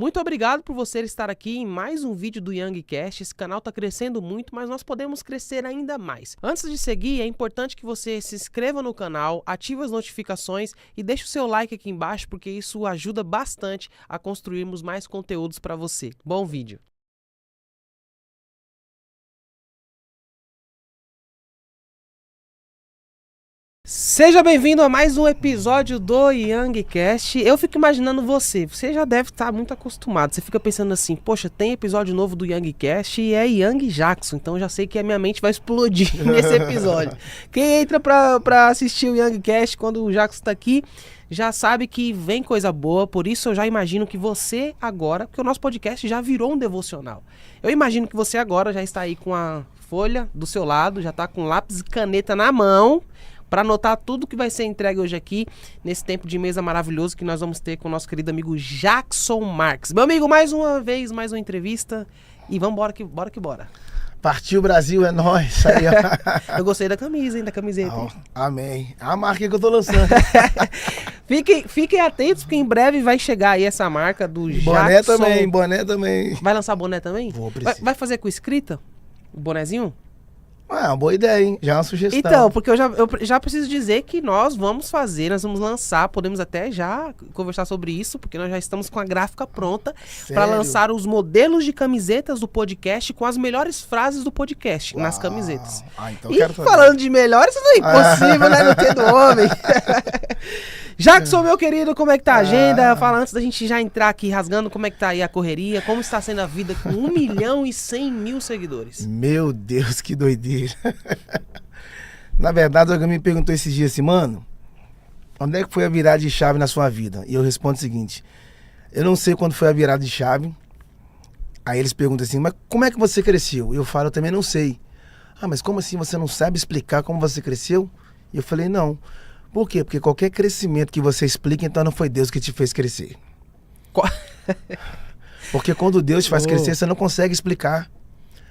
Muito obrigado por você estar aqui em mais um vídeo do YangCast. Esse canal está crescendo muito, mas nós podemos crescer ainda mais. Antes de seguir, é importante que você se inscreva no canal, ative as notificações e deixe o seu like aqui embaixo, porque isso ajuda bastante a construirmos mais conteúdos para você. Bom vídeo! Seja bem-vindo a mais um episódio do YangCast. Eu fico imaginando você já deve estar muito acostumado. Você fica pensando assim, poxa, tem episódio novo do YangCast e é Yang Jackson, então já sei que a minha mente vai explodir nesse episódio. Quem entra pra assistir o YangCast quando o Jackson tá aqui, já sabe que vem coisa boa, por isso eu já imagino que você agora, porque o nosso podcast já virou um devocional. Eu imagino que você agora já está aí com a folha do seu lado, já está com lápis e caneta na mão, para anotar tudo que vai ser entregue hoje aqui, nesse tempo de mesa maravilhoso que nós vamos ter com o nosso querido amigo Jackson Marques. Meu amigo, mais uma vez, mais uma entrevista e vamos bora. Partiu Brasil, é nóis. Aí, ó. Eu gostei da camisa, hein, da camiseta. Oh, amém. A marca que eu tô lançando. Fiquem atentos, porque em breve vai chegar aí essa marca do boné Jackson. Boné também. Vai lançar boné também? Vou, preciso. Vai fazer com escrita? O bonezinho? Ah, uma boa ideia, hein? Já é uma sugestão. Então, porque eu já preciso dizer que nós vamos lançar, podemos até já conversar sobre isso, porque nós já estamos com a gráfica pronta para lançar os modelos de camisetas do podcast com as melhores frases do podcast nas camisetas. Então e quero fazer. Falando de melhores, isso não é impossível, né? No ter do homem. Jackson, meu querido, como é que tá a agenda? Fala antes da gente já entrar aqui rasgando, como é que tá aí a correria, como está sendo a vida com 1.100.000 seguidores? Meu Deus, que doideira. Na verdade, alguém me perguntou esses dias assim, mano, onde é que foi a virada de chave na sua vida? E eu respondo o seguinte, eu não sei quando foi a virada de chave. Aí eles perguntam assim, mas como é que você cresceu? E eu falo, eu também não sei. Ah, mas como assim, você não sabe explicar como você cresceu? E eu falei, não. Por quê? Porque qualquer crescimento que você explica, então não foi Deus que te fez crescer. Porque quando Deus te faz crescer, você não consegue explicar.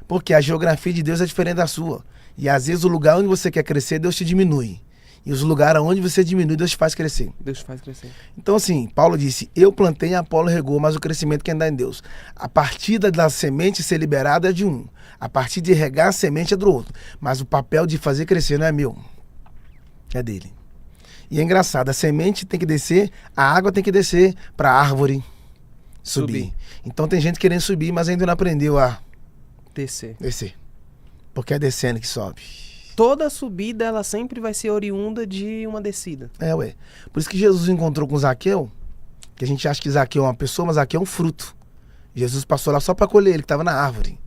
Porque a geografia de Deus é diferente da sua. E às vezes o lugar onde você quer crescer, Deus te diminui. E os lugares onde você diminui, Deus te faz crescer. Deus te faz crescer. Então assim, Paulo disse, eu plantei, Apolo regou, mas o crescimento quem dá em Deus. A partida da semente ser liberada é de um. A partir de regar a semente é do outro. Mas o papel de fazer crescer não é meu. É dele. E é engraçado, a semente tem que descer, a água tem que descer para a árvore subir. Então tem gente querendo subir, mas ainda não aprendeu a descer. Porque é descendo que sobe. Toda subida, ela sempre vai ser oriunda de uma descida. Ué. Por isso que Jesus encontrou com Zaqueu, que a gente acha que Zaqueu é uma pessoa, mas Zaqueu é um fruto. Jesus passou lá só para colher ele, que estava na árvore.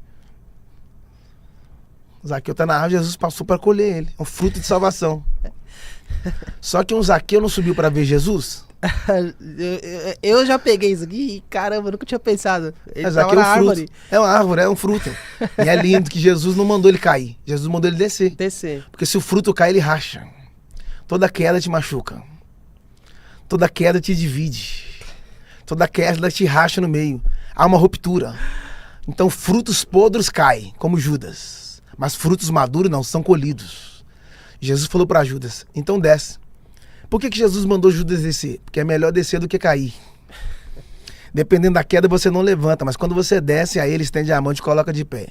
Zaqueu está na árvore, Jesus passou para colher ele. É um fruto de salvação. Só que um Zaqueu não subiu para ver Jesus? Eu já peguei isso aqui e caramba, eu nunca tinha pensado. Ele Zaqueu é um fruto. É uma árvore, é um fruto. E é lindo que Jesus não mandou ele cair. Jesus mandou ele descer. Porque se o fruto cai, ele racha. Toda queda te machuca. Toda queda te divide. Toda queda te racha no meio. Há uma ruptura. Então frutos podres caem, como Judas. Mas frutos maduros não são colhidos. Jesus falou para Judas, então desce. Por que Jesus mandou Judas descer? Porque é melhor descer do que cair. Dependendo da queda, você não levanta, mas quando você desce, aí ele estende a mão e te coloca de pé.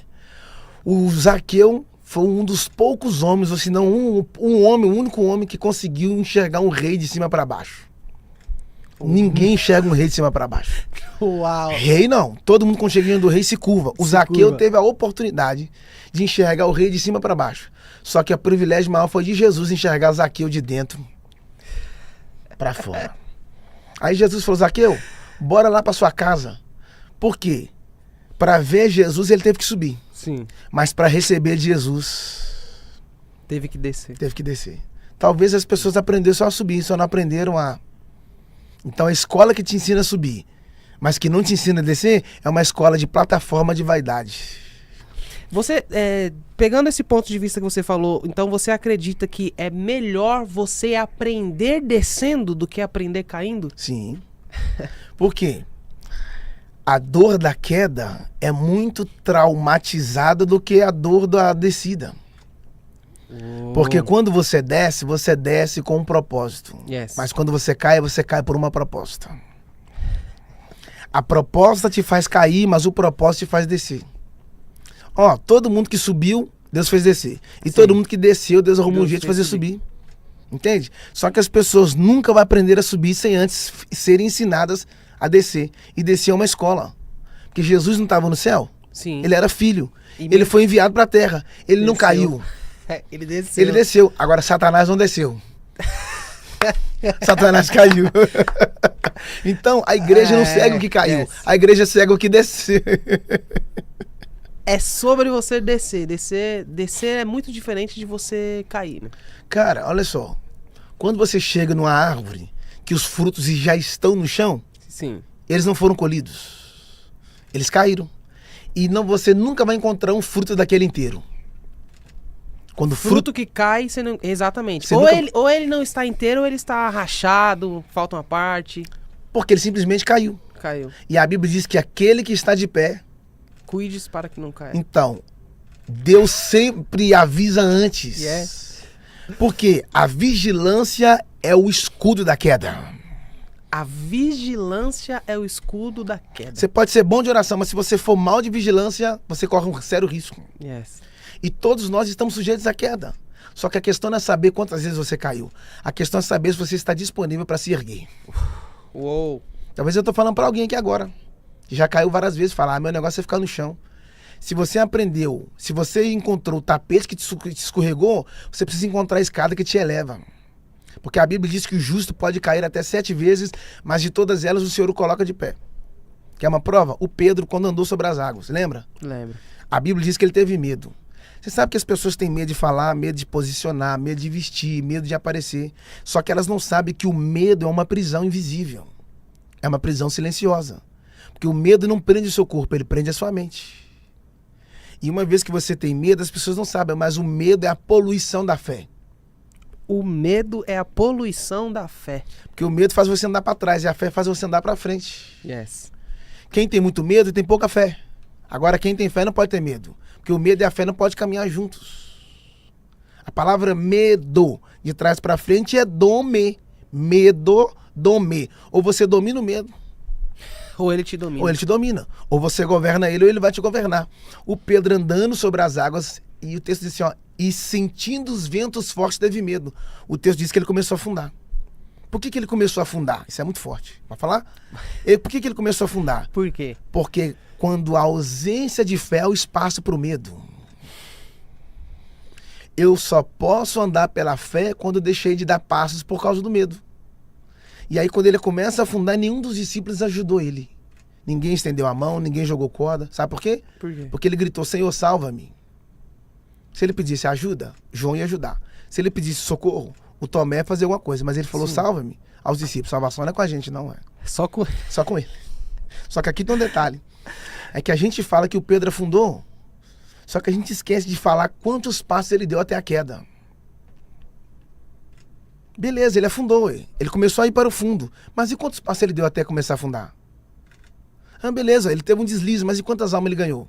O Zaqueu foi um dos poucos homens, ou se não o único homem que conseguiu enxergar um rei de cima para baixo. Ninguém enxerga um rei de cima para baixo. Uau. Rei não, todo mundo com o cheguinho do rei se curva. O Zaqueu teve a oportunidade de enxergar o rei de cima para baixo. Só que o privilégio maior foi de Jesus enxergar Zaqueu de dentro para fora. Aí Jesus falou, Zaqueu, bora lá para sua casa. Por quê? Para ver Jesus ele teve que subir. Sim. Mas para receber de Jesus teve que descer. Talvez as pessoas aprenderam só a subir, só não aprenderam a... Então a escola que te ensina a subir, mas que não te ensina a descer, é uma escola de plataforma de vaidade. Você, pegando esse ponto de vista que você falou, então você acredita que é melhor você aprender descendo do que aprender caindo? Sim. Por quê? A dor da queda é muito traumatizada do que a dor da descida. Porque quando você desce com um propósito. Yes. Mas quando você cai por uma proposta. A proposta te faz cair, mas o propósito te faz descer. Ó, todo mundo que subiu, Deus fez descer. E todo mundo que desceu, Deus arrumou um jeito de fazer subir. Entende? Só que as pessoas nunca vão aprender a subir sem antes serem ensinadas a descer. E descer é uma escola. Porque Jesus não estava no céu. Sim. Ele era filho. Ele foi enviado para a terra. Ele não caiu. Ele desceu. Ele desceu. Agora Satanás não desceu. Satanás caiu. Então, a igreja não segue o que caiu. A igreja segue o que desceu. É sobre você descer. Descer é muito diferente de você cair, né? Cara, olha só. Quando você chega numa árvore que os frutos já estão no chão, sim, eles não foram colhidos. Eles caíram. E você nunca vai encontrar um fruto daquele inteiro. Quando o fruto que cai, você não... Exatamente. Ou ele não está inteiro, ou ele está rachado, falta uma parte. Porque ele simplesmente caiu. Caiu. E a Bíblia diz que aquele que está de pé... Cuide para que não caia. Então, Deus sempre avisa antes. Yes. Porque a vigilância é o escudo da queda. A vigilância é o escudo da queda. Você pode ser bom de oração, mas se você for mal de vigilância, você corre um sério risco. Yes. E todos nós estamos sujeitos à queda. Só que a questão não é saber quantas vezes você caiu. A questão é saber se você está disponível para se erguer. Uou. Talvez eu estou falando para alguém aqui agora, que já caiu várias vezes, falar, meu negócio é ficar no chão. Se você aprendeu, se você encontrou o tapete que te escorregou, você precisa encontrar a escada que te eleva. Porque a Bíblia diz que o justo pode cair até 7 vezes, mas de todas elas o Senhor o coloca de pé. Quer uma prova? O Pedro, quando andou sobre as águas, lembra? Lembro. A Bíblia diz que ele teve medo. Você sabe que as pessoas têm medo de falar, medo de posicionar, medo de vestir, medo de aparecer. Só que elas não sabem que o medo é uma prisão invisível. É uma prisão silenciosa. Porque o medo não prende o seu corpo, ele prende a sua mente. E uma vez que você tem medo, as pessoas não sabem, mas o medo é a poluição da fé. O medo é a poluição da fé. Porque o medo faz você andar para trás e a fé faz você andar para frente. Yes. Quem tem muito medo tem pouca fé. Agora quem tem fé não pode ter medo. Porque o medo e a fé não podem caminhar juntos. A palavra medo, de trás para frente, é dome. Medo, dome. Ou você domina o medo. Ou ele te domina. Ou ele te domina. Ou você governa ele ou ele vai te governar. O Pedro andando sobre as águas, e o texto diz assim, ó, e sentindo os ventos fortes teve medo. O texto diz que ele começou a afundar. Por que ele começou a afundar? Isso é muito forte. Vai falar? Por que ele começou a afundar? Por quê? Porque quando a ausência de fé é o espaço para o medo. Eu só posso andar pela fé quando eu deixei de dar passos por causa do medo. E aí quando ele começa a afundar, nenhum dos discípulos ajudou ele. Ninguém estendeu a mão, ninguém jogou corda. Sabe por quê? Por quê? Porque ele gritou, Senhor, salva-me. Se ele pedisse ajuda, João ia ajudar. Se ele pedisse socorro, o Tomé ia fazer alguma coisa. Mas ele falou, salva-me aos discípulos. Salvação não é com a gente, não é. Só com ele. Só que aqui tem um detalhe. É que a gente fala que o Pedro afundou, só que a gente esquece de falar quantos passos ele deu até a queda. Beleza, ele afundou. Ele começou a ir para o fundo. Mas e quantos passos ele deu até começar a afundar? Ah, beleza, ele teve um deslize, mas e quantas almas ele ganhou?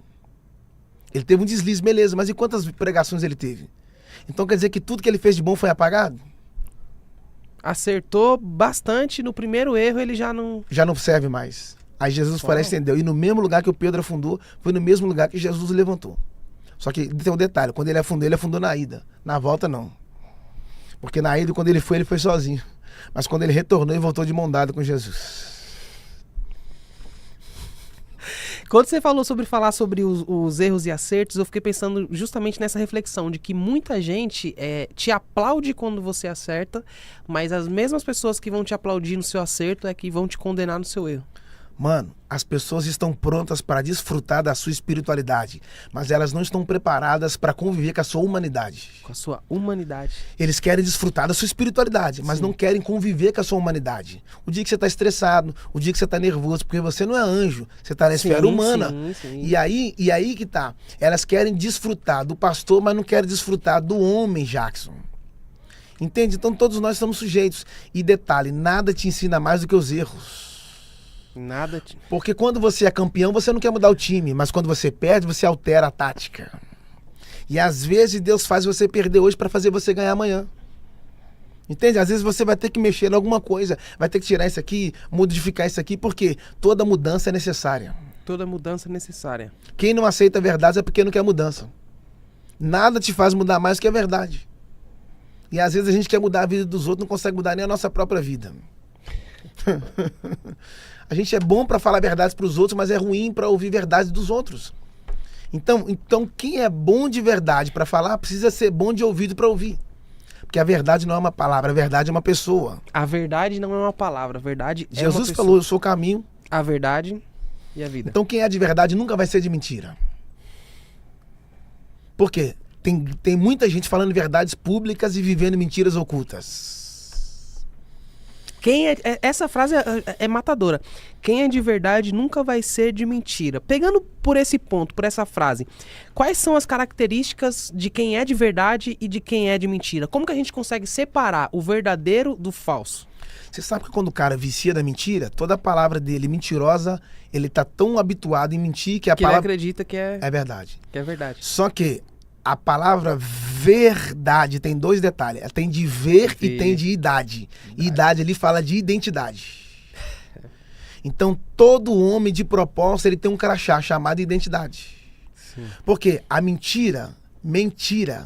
Ele teve um deslize, beleza, mas e quantas pregações ele teve? Então quer dizer que tudo que ele fez de bom foi apagado? Acertou bastante, no primeiro erro ele já não serve mais. Aí Jesus foi lá e estendeu. E no mesmo lugar que o Pedro afundou, foi no mesmo lugar que Jesus levantou. Só que tem um detalhe, quando ele afundou na ida. Na volta não. Porque na ida, quando ele foi sozinho. Mas quando ele retornou, ele voltou de mão dada com Jesus. Quando você falou sobre falar sobre os erros e acertos, eu fiquei pensando justamente nessa reflexão de que muita gente te aplaude quando você acerta, mas as mesmas pessoas que vão te aplaudir no seu acerto é que vão te condenar no seu erro. Mano, as pessoas estão prontas para desfrutar da sua espiritualidade, mas elas não estão preparadas para conviver com a sua humanidade. Com a sua humanidade. Eles querem desfrutar da sua espiritualidade, mas não querem conviver com a sua humanidade. O dia que você está estressado, o dia que você está nervoso, porque você não é anjo, você está na esfera humana. Sim. E aí que tá. Elas querem desfrutar do pastor, mas não querem desfrutar do homem, Jackson. Entende? Então todos nós estamos sujeitos. E detalhe, nada te ensina mais do que os erros. Nada. Porque quando você é campeão, você não quer mudar o time, mas quando você perde, você altera a tática. E às vezes Deus faz você perder hoje para fazer você ganhar amanhã. Entende? Às vezes você vai ter que mexer em alguma coisa, vai ter que tirar isso aqui, modificar isso aqui, porque toda mudança é necessária. Toda mudança é necessária. Quem não aceita a verdade é porque não quer mudança. Nada te faz mudar mais que a verdade. E às vezes a gente quer mudar a vida dos outros, não consegue mudar nem a nossa própria vida. A gente é bom para falar verdades para os outros, mas é ruim para ouvir verdades dos outros. Então quem é bom de verdade para falar, precisa ser bom de ouvido para ouvir. Porque a verdade não é uma palavra, a verdade é uma pessoa. A verdade não é uma palavra, a verdade é uma pessoa. Jesus falou, eu sou o caminho, a verdade e a vida. Então quem é de verdade nunca vai ser de mentira. Por quê? Tem muita gente falando verdades públicas e vivendo mentiras ocultas. Essa frase é matadora. Quem é de verdade nunca vai ser de mentira. Pegando por esse ponto, por essa frase, quais são as características de quem é de verdade e de quem é de mentira? Como que a gente consegue separar o verdadeiro do falso? Você sabe que quando o cara vicia da mentira, toda a palavra dele mentirosa, ele tá tão habituado em mentir que a palavra... ele acredita que é verdade. Que é verdade. Só que a palavra verdade tem dois detalhes. Ela tem de ver e tem de idade. E idade ali fala de identidade. Então todo homem de propósito ele tem um crachá chamado identidade. Sim. Porque a mentira, mente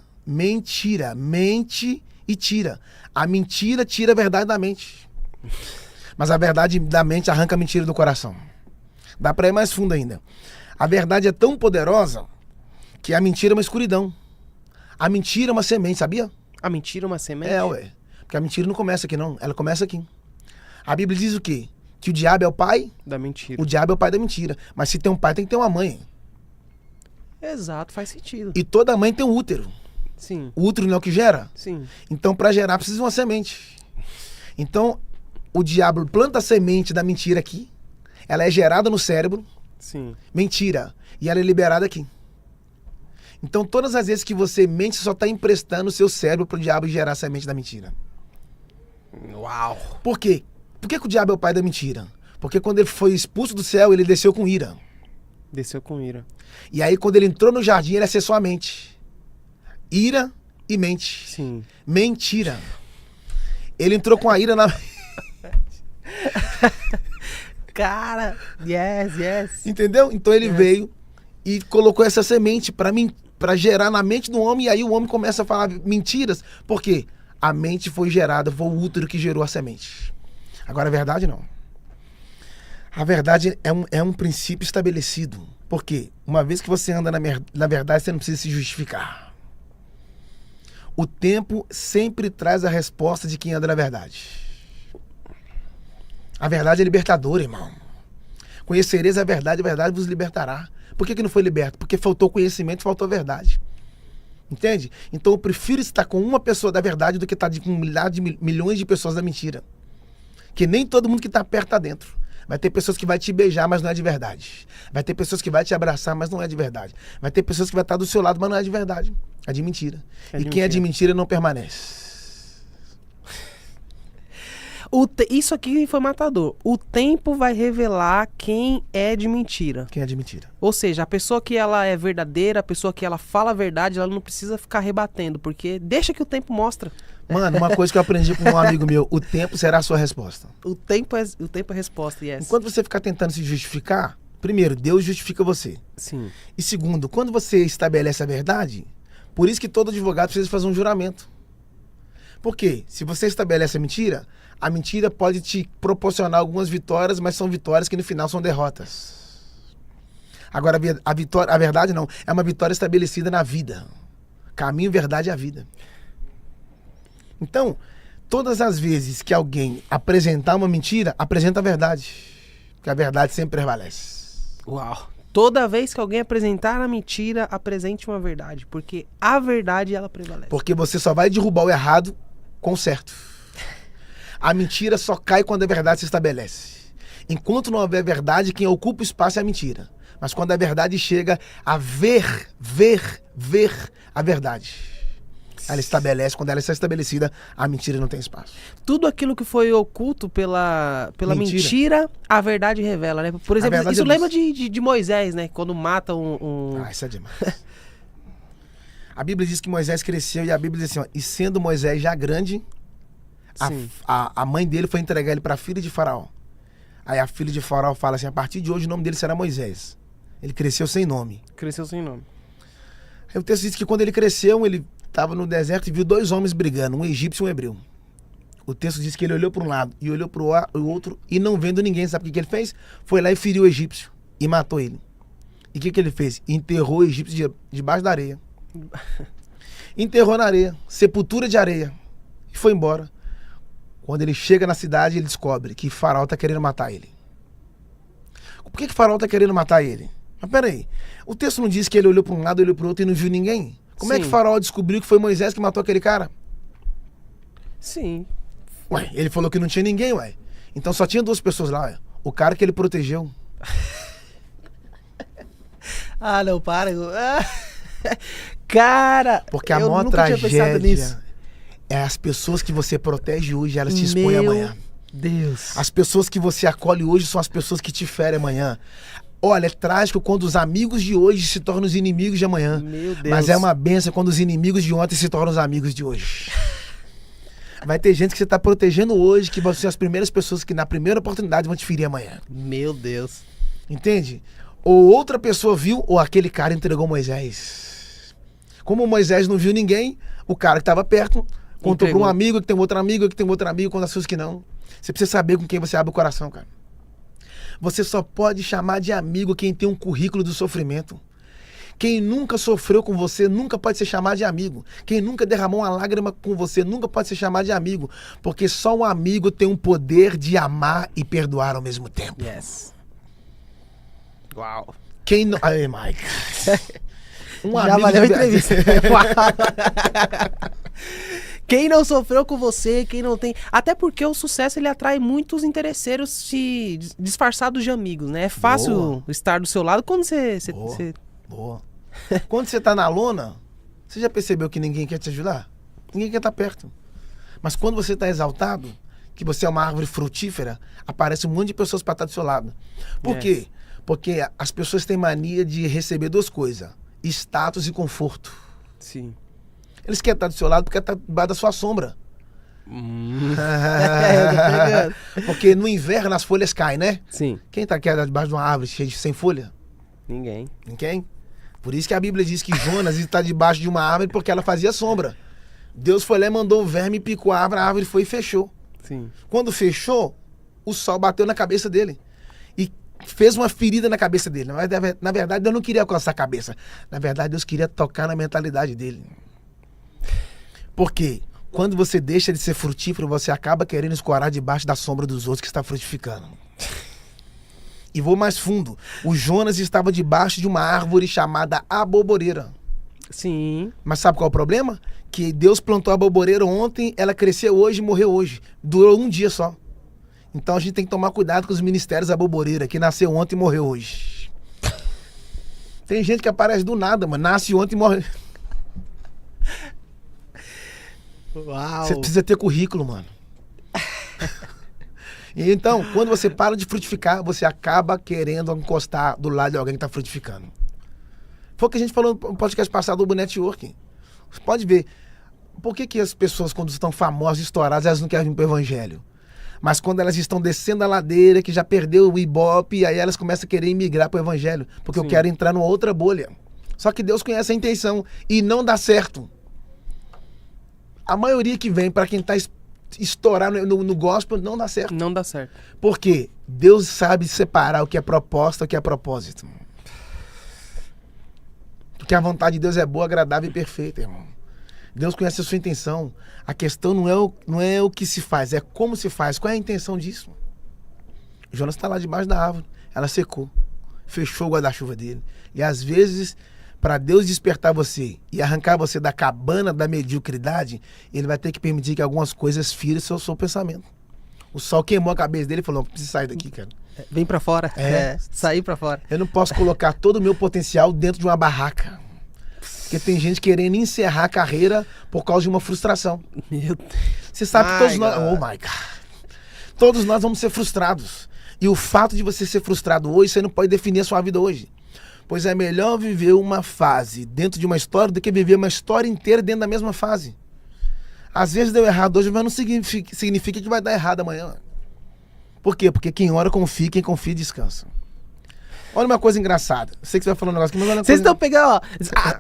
e tira. A mentira tira a verdade da mente. Mas a verdade da mente arranca a mentira do coração. Dá pra ir mais fundo ainda. A verdade é tão poderosa que a mentira é uma escuridão. A mentira é uma semente, sabia? A mentira é uma semente? Ué. Porque a mentira não começa aqui, não. Ela começa aqui. A Bíblia diz o quê? Que o diabo é o pai da mentira. O diabo é o pai da mentira. Mas se tem um pai, tem que ter uma mãe. Exato, faz sentido. E toda mãe tem um útero. Sim. O útero não é o que gera? Sim. Então, para gerar, precisa de uma semente. Então, o diabo planta a semente da mentira aqui. Ela é gerada no cérebro. Sim. Mentira. E ela é liberada aqui. Então, todas as vezes que você mente, você só está emprestando o seu cérebro para o diabo gerar a semente da mentira. Uau! Por quê? Por que o diabo é o pai da mentira? Porque quando ele foi expulso do céu, ele desceu com ira. Desceu com ira. E aí, quando ele entrou no jardim, ele acessou a mente. Ira e mente. Sim. Mentira. Ele entrou com a ira na... Cara, yes. Entendeu? Então ele veio e colocou essa semente para gerar na mente do homem, e aí o homem começa a falar mentiras, porque a mente foi gerada, foi o útero que gerou a semente. Agora a verdade não. A verdade é um princípio estabelecido, porque uma vez que você anda na verdade, você não precisa se justificar. O tempo sempre traz a resposta de quem anda na verdade. A verdade é libertadora, irmão. Conhecereis a verdade vos libertará. Por que não foi liberto? Porque faltou conhecimento, faltou verdade. Entende? Então eu prefiro estar com uma pessoa da verdade do que estar com milhões de pessoas da mentira. Que nem todo mundo que está perto está dentro. Vai ter pessoas que vai te beijar, mas não é de verdade. Vai ter pessoas que vai te abraçar, mas não é de verdade. Vai ter pessoas que vai estar do seu lado, mas não é de verdade. É de mentira. E quem é de mentira não permanece. Isso aqui foi matador. O tempo vai revelar quem é de mentira. Quem é de mentira. Ou seja, a pessoa que ela é verdadeira, a pessoa que ela fala a verdade, ela não precisa ficar rebatendo, porque deixa que o tempo mostra. Mano, uma coisa que eu aprendi com um amigo meu, o tempo será a sua resposta. O tempo é a resposta, yes. Enquanto você ficar tentando se justificar, primeiro, Deus justifica você. Sim. E segundo, quando você estabelece a verdade, por isso que todo advogado precisa fazer um juramento. Por quê? Se você estabelece a mentira pode te proporcionar algumas vitórias, mas são vitórias que no final são derrotas. Agora, a verdade não, é uma vitória estabelecida na vida. Caminho, verdade é a vida. Então, todas as vezes que alguém apresentar uma mentira, apresenta a verdade. Porque a verdade sempre prevalece. Uau! Toda vez que alguém apresentar a mentira, apresente uma verdade. Porque a verdade, ela prevalece. Porque você só vai derrubar o errado com o certo. A mentira só cai quando a verdade se estabelece. Enquanto não houver verdade, quem ocupa o espaço é a mentira. Mas quando a verdade chega a ver a verdade, ela estabelece. Quando ela está estabelecida, a mentira não tem espaço. Tudo aquilo que foi oculto pela mentira, a verdade revela, né? Por exemplo, isso lembra de Moisés, né? Quando mata isso é demais. A Bíblia diz que Moisés cresceu, e a Bíblia diz assim, ó, e sendo Moisés já grande, A mãe dele foi entregar ele para a filha de Faraó. Aí a filha de Faraó fala assim, a partir de hoje o nome dele será Moisés. Ele cresceu sem nome. Cresceu sem nome. Aí o texto diz que quando ele cresceu, ele estava no deserto e viu 2 homens brigando, um egípcio e um hebreu. O texto diz que ele olhou para um lado e olhou para o outro e não vendo ninguém, sabe o que ele fez? Foi lá e feriu o egípcio e matou ele. E o que ele fez? Enterrou o egípcio debaixo da areia. Enterrou na areia, sepultura de areia, e foi embora. Quando ele chega na cidade, ele descobre que Faraó está querendo matar ele. Por que Faraó está querendo matar ele? Mas peraí, o texto não diz que ele olhou para um lado, olhou para o outro e não viu ninguém? Como é que Faraó descobriu que foi Moisés que matou aquele cara? Sim. Ué, ele falou que não tinha ninguém, ué. Então só tinha 2 pessoas lá, ué. O cara que ele protegeu. Ah, não, para. Cara, porque a maior tragédia é as pessoas que você protege hoje, elas te expõem amanhã. Deus. As pessoas que você acolhe hoje são as pessoas que te ferem amanhã. Olha, é trágico quando os amigos de hoje se tornam os inimigos de amanhã. Meu Deus. Mas é uma bênção quando os inimigos de ontem se tornam os amigos de hoje. Vai ter gente que você está protegendo hoje, que vão ser as primeiras pessoas que na primeira oportunidade vão te ferir amanhã. Meu Deus. Entende? Ou outra pessoa viu, ou aquele cara entregou Moisés. Como Moisés não viu ninguém, o cara que estava perto contou para um amigo, que tem outro amigo, que tem outro amigo, quando as pessoas que não. Você precisa saber com quem você abre o coração, cara. Você só pode chamar de amigo quem tem um currículo do sofrimento. Quem nunca sofreu com você nunca pode ser chamado de amigo. Quem nunca derramou uma lágrima com você nunca pode ser chamado de amigo. Porque só um amigo tem um poder de amar e perdoar ao mesmo tempo. Yes. Uau. Quem não... Aí, Mike. Já valeu a entrevista. Quem não sofreu com você, quem não tem... Até porque o sucesso, ele atrai muitos interesseiros disfarçados de amigos, né? É fácil estar do seu lado quando você... Boa. Quando você tá na lona, você já percebeu que ninguém quer te ajudar? Ninguém quer estar perto. Mas quando você tá exaltado, que você é uma árvore frutífera, aparece um monte de pessoas para estar do seu lado. Por quê? Porque as pessoas têm mania de receber 2 coisas. Status e conforto. Sim. Eles querem estar do seu lado porque está debaixo da sua sombra. Porque no inverno as folhas caem, né? Sim. Quem está aqui debaixo de uma árvore sem folha? Ninguém. Ninguém. Por isso que a Bíblia diz que Jonas está debaixo de uma árvore porque ela fazia sombra. Deus foi lá e mandou o verme, picou a árvore foi e fechou. Sim. Quando fechou, o sol bateu na cabeça dele. E fez uma ferida na cabeça dele. Mas, na verdade, Deus não queria alcançar a cabeça. Na verdade, Deus queria tocar na mentalidade dele. Porque quando você deixa de ser frutífero, você acaba querendo escorar debaixo da sombra dos outros que está frutificando. E vou mais fundo. O Jonas estava debaixo de uma árvore chamada aboboreira. Sim. Mas sabe qual é o problema? Que Deus plantou a aboboreira ontem, ela cresceu hoje e morreu hoje. Durou um dia só. Então a gente tem que tomar cuidado com os ministérios da aboboreira, que nasceu ontem e morreu hoje. Tem gente que aparece do nada, mano. Nasce ontem e morre. Uau. Você precisa ter currículo, mano. E então, quando você para de frutificar, você acaba querendo encostar do lado de alguém que está frutificando. Foi o que a gente falou no podcast passado do networking. Você pode ver, por que as pessoas, quando estão famosas, estouradas, elas não querem vir para o evangelho? Mas quando elas estão descendo a ladeira, que já perdeu o Ibope, aí elas começam a querer migrar para o evangelho. Porque eu quero entrar numa outra bolha. Só que Deus conhece a intenção e não dá certo. A maioria que vem para quem está estourado no gospel não dá certo. Não dá certo. Por quê? Deus sabe separar o que é proposta e o que é propósito. Porque a vontade de Deus é boa, agradável e perfeita, irmão. Deus conhece a sua intenção. A questão não é o que se faz, é como se faz. Qual é a intenção disso? Jonas está lá debaixo da árvore. Ela secou. Fechou o guarda-chuva dele. E às vezes, para Deus despertar você e arrancar você da cabana da mediocridade, ele vai ter que permitir que algumas coisas firem o seu pensamento. O sol queimou a cabeça dele e falou, não, preciso sair daqui, cara. Vem pra fora. Sair pra fora. Eu não posso colocar todo o meu potencial dentro de uma barraca. Porque tem gente querendo encerrar a carreira por causa de uma frustração. Meu Deus. Você sabe que todos nós... Oh my God. Todos nós vamos ser frustrados. E o fato de você ser frustrado hoje, você não pode definir a sua vida hoje. Pois é melhor viver uma fase dentro de uma história do que viver uma história inteira dentro da mesma fase. Às vezes deu errado hoje, mas não significa que vai dar errado amanhã. Por quê? Porque quem ora confia, quem confia descansa. Olha uma coisa engraçada. Eu sei que você vai falar um negócio aqui, mas olha uma Vocês estão pegando, ó.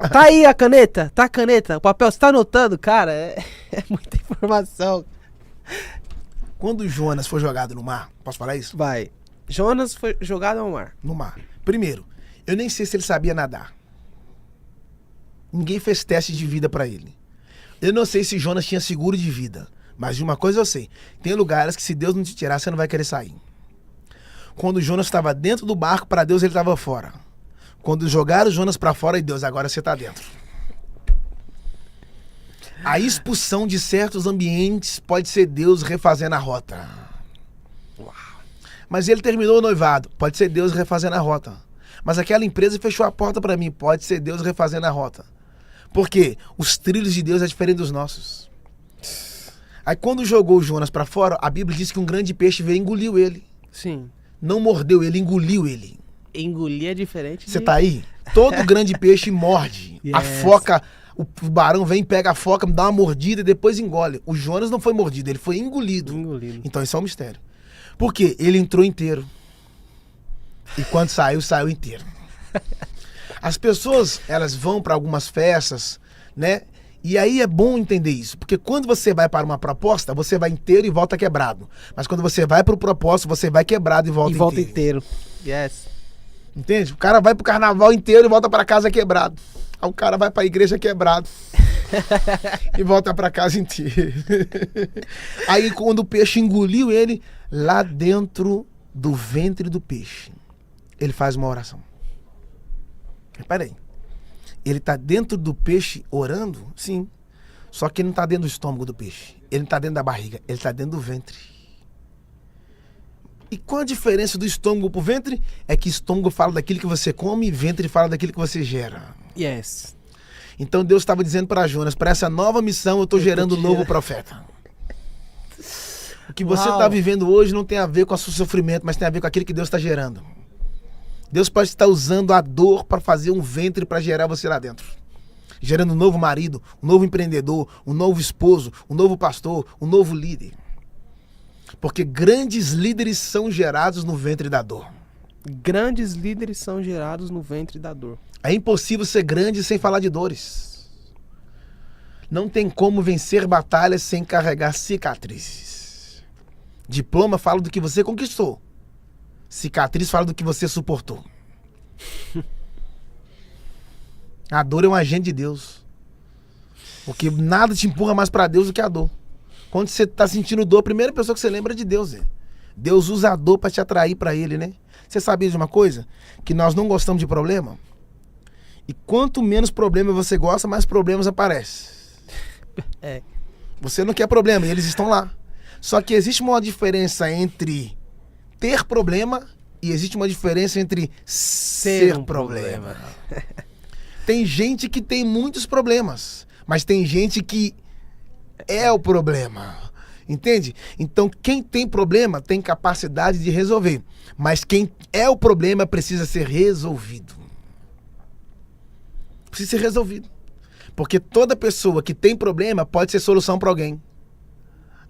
Tá aí a caneta? Tá a caneta? O papel? Você tá anotando? Cara, é muita informação. Quando o Jonas foi jogado no mar, posso falar isso? Vai. Jonas foi jogado ao mar. No mar. Primeiro, eu nem sei se ele sabia nadar. Ninguém fez teste de vida pra ele. Eu não sei se Jonas tinha seguro de vida. Mas de uma coisa eu sei. Tem lugares que se Deus não te tirar, você não vai querer sair. Quando Jonas estava dentro do barco, para Deus ele estava fora. Quando jogaram Jonas para fora, e Deus, agora você está dentro. A expulsão de certos ambientes pode ser Deus refazendo a rota. Mas ele terminou o noivado, pode ser Deus refazendo a rota. Mas aquela empresa fechou a porta para mim, pode ser Deus refazendo a rota. Por quê? Os trilhos de Deus é diferente dos nossos. Aí quando jogou o Jonas para fora, a Bíblia diz que um grande peixe veio e engoliu ele. Sim. Não mordeu ele, engoliu ele. Engolir é diferente. Você tá aí? Todo grande peixe morde. Yes. A foca, o tubarão vem, pega a foca, dá uma mordida e depois engole. O Jonas não foi mordido, ele foi engolido. Então isso é um mistério. Por quê? Ele entrou inteiro. E quando saiu, saiu inteiro. As pessoas, elas vão para algumas festas, né? E aí é bom entender isso, porque quando você vai para uma proposta, você vai inteiro e volta quebrado. Mas quando você vai para o propósito, você vai quebrado e volta inteiro. Yes. Entende? O cara vai pro carnaval inteiro e volta para casa quebrado. Aí o cara vai para a igreja quebrado e volta para casa inteiro. Aí quando o peixe engoliu ele, lá dentro do ventre do peixe, ele faz uma oração. Espera aí. Ele está dentro do peixe orando? Sim. Só que ele não está dentro do estômago do peixe. Ele não está dentro da barriga. Ele está dentro do ventre. E qual a diferença do estômago para o ventre? É que estômago fala daquilo que você come e ventre fala daquilo que você gera. Yes. Então Deus estava dizendo para Jonas, para essa nova missão eu estou gerando um novo profeta. O que você está vivendo hoje não tem a ver com o seu sofrimento, mas tem a ver com aquilo que Deus está gerando. Deus pode estar usando a dor para fazer um ventre para gerar você lá dentro. Gerando um novo marido, um novo empreendedor, um novo esposo, um novo pastor, um novo líder. Porque grandes líderes são gerados no ventre da dor. Grandes líderes são gerados no ventre da dor. É impossível ser grande sem falar de dores. Não tem como vencer batalhas sem carregar cicatrizes. Diploma fala do que você conquistou. Cicatriz fala do que você suportou. A dor é um agente de Deus. Porque nada te empurra mais para Deus do que a dor. Quando você está sentindo dor, a primeira pessoa que você lembra é de Deus. Né? Deus usa a dor para te atrair para Ele, né? Você sabia de uma coisa? Que nós não gostamos de problema. E quanto menos problema você gosta, mais problemas aparecem. É. Você não quer problema e eles estão lá. Só que existe uma diferença entre ter problema e existe uma diferença entre ser um problema. Tem gente que tem muitos problemas, mas tem gente que é o problema. Entende? Então quem tem problema tem capacidade de resolver, mas quem é o problema precisa ser resolvido. Precisa ser resolvido. Porque toda pessoa que tem problema pode ser solução para alguém. Sim.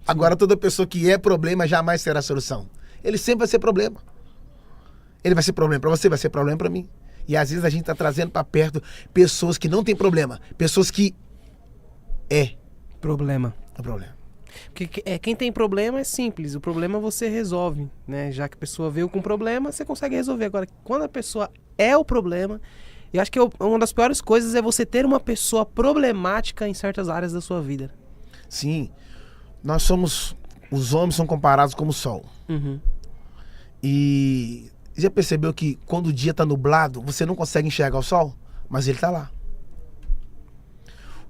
Agora toda pessoa que é problema jamais será solução. Ele sempre vai ser problema. Ele vai ser problema para você, vai ser problema para mim. E às vezes a gente está trazendo para perto pessoas que não têm problema. Pessoas que problema. É problema. Porque quem tem problema é simples. O problema você resolve, né? Já que a pessoa veio com problema, você consegue resolver. Agora, quando a pessoa é o problema, eu acho que uma das piores coisas é você ter uma pessoa problemática em certas áreas da sua vida. Sim. Os homens são comparados como o sol. Uhum. E já percebeu que quando o dia está nublado, você não consegue enxergar o sol? Mas ele está lá.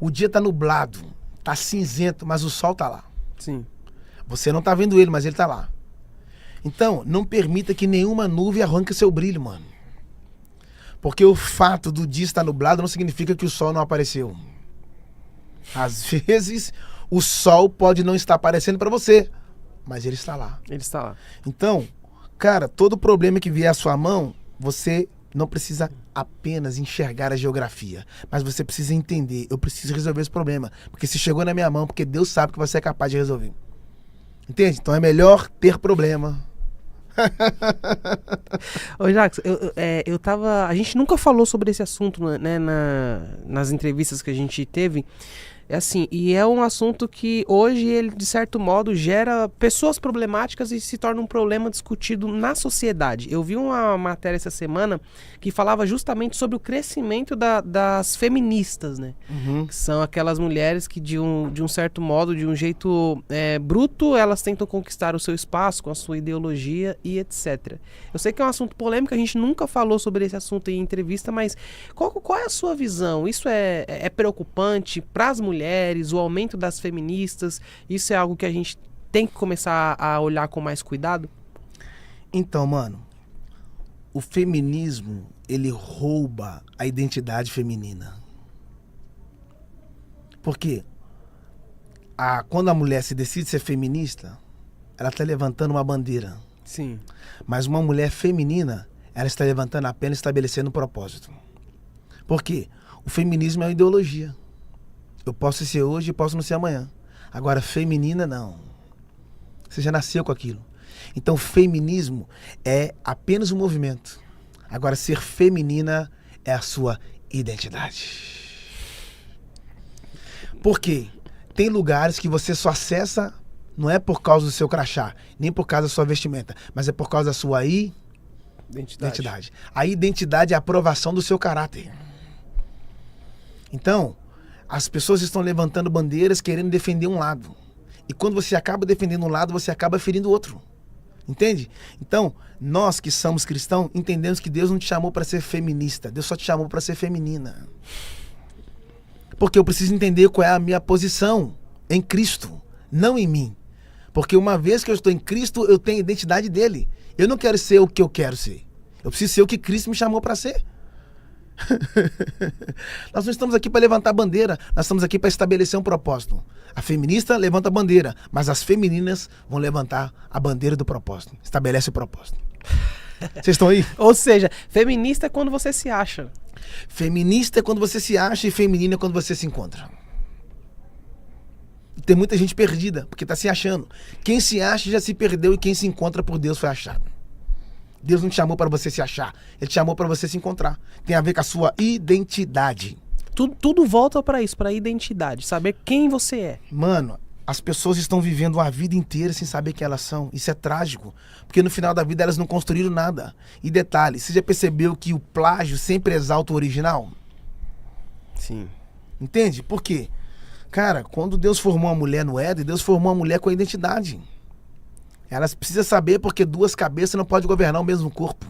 O dia está nublado, está cinzento, mas o sol está lá. Sim. Você não está vendo ele, mas ele está lá. Então, não permita que nenhuma nuvem arranque seu brilho, mano. Porque o fato do dia estar nublado não significa que o sol não apareceu. Às vezes, o sol pode não estar aparecendo para você, mas ele está lá. Ele está lá. Então, cara, todo problema que vier à sua mão, você não precisa apenas enxergar a geografia, mas você precisa entender, eu preciso resolver esse problema, porque se chegou na minha mão, porque Deus sabe que você é capaz de resolver. Entende? Então é melhor ter problema. Ô, Jacques, a gente nunca falou sobre esse assunto, né, nas entrevistas que a gente teve. É assim, e é um assunto que hoje ele, de certo modo, gera pessoas problemáticas e se torna um problema discutido na sociedade. Eu vi uma matéria essa semana que falava justamente sobre o crescimento das feministas, né? Uhum. Que são aquelas mulheres que, de um certo modo, de um jeito bruto, elas tentam conquistar o seu espaço com a sua ideologia e etc. Eu sei que é um assunto polêmico, a gente nunca falou sobre esse assunto em entrevista, mas qual é a sua visão? Isso é preocupante para as mulheres? O aumento das feministas, isso é algo que a gente tem que começar a olhar com mais cuidado? Então, mano, o feminismo, ele rouba a identidade feminina. Por quê? Quando a mulher se decide ser feminista, ela está levantando uma bandeira. Sim. Mas uma mulher feminina, ela está levantando apenas estabelecendo um propósito. Por quê? O feminismo é uma ideologia. Eu posso ser hoje e posso não ser amanhã. Agora, feminina, não. Você já nasceu com aquilo. Então, feminismo é apenas um movimento. Agora, ser feminina é a sua identidade. Por quê? Tem lugares que você só acessa, não é por causa do seu crachá, nem por causa da sua vestimenta, mas é por causa da sua identidade. A identidade é a aprovação do seu caráter. Então, as pessoas estão levantando bandeiras querendo defender um lado. E quando você acaba defendendo um lado, você acaba ferindo o outro. Entende? Então, nós que somos cristãos, entendemos que Deus não te chamou para ser feminista. Deus só te chamou para ser feminina. Porque eu preciso entender qual é a minha posição em Cristo, não em mim. Porque uma vez que eu estou em Cristo, eu tenho a identidade dele. Eu não quero ser o que eu quero ser. Eu preciso ser o que Cristo me chamou para ser. Nós não estamos aqui para levantar bandeira, nós estamos aqui para estabelecer um propósito. A feminista levanta a bandeira, mas as femininas vão levantar a bandeira do propósito. Estabelece o propósito. Vocês estão aí? Ou seja, feminista é quando você se acha. Feminista é quando você se acha e feminina é quando você se encontra. E tem muita gente perdida, porque está se achando. Quem se acha já se perdeu e quem se encontra por Deus foi achado. Deus não te chamou para você se achar, Ele te chamou para você se encontrar. Tem a ver com a sua identidade. Tudo volta para isso, para a identidade, saber quem você é. Mano, as pessoas estão vivendo uma vida inteira sem saber quem elas são. Isso é trágico, porque no final da vida elas não construíram nada. E detalhe, você já percebeu que o plágio sempre exalta o original? Sim. Entende? Por quê? Cara, quando Deus formou a mulher no Éden, Deus formou a mulher com a identidade. Elas precisam saber porque duas cabeças não podem governar o mesmo corpo.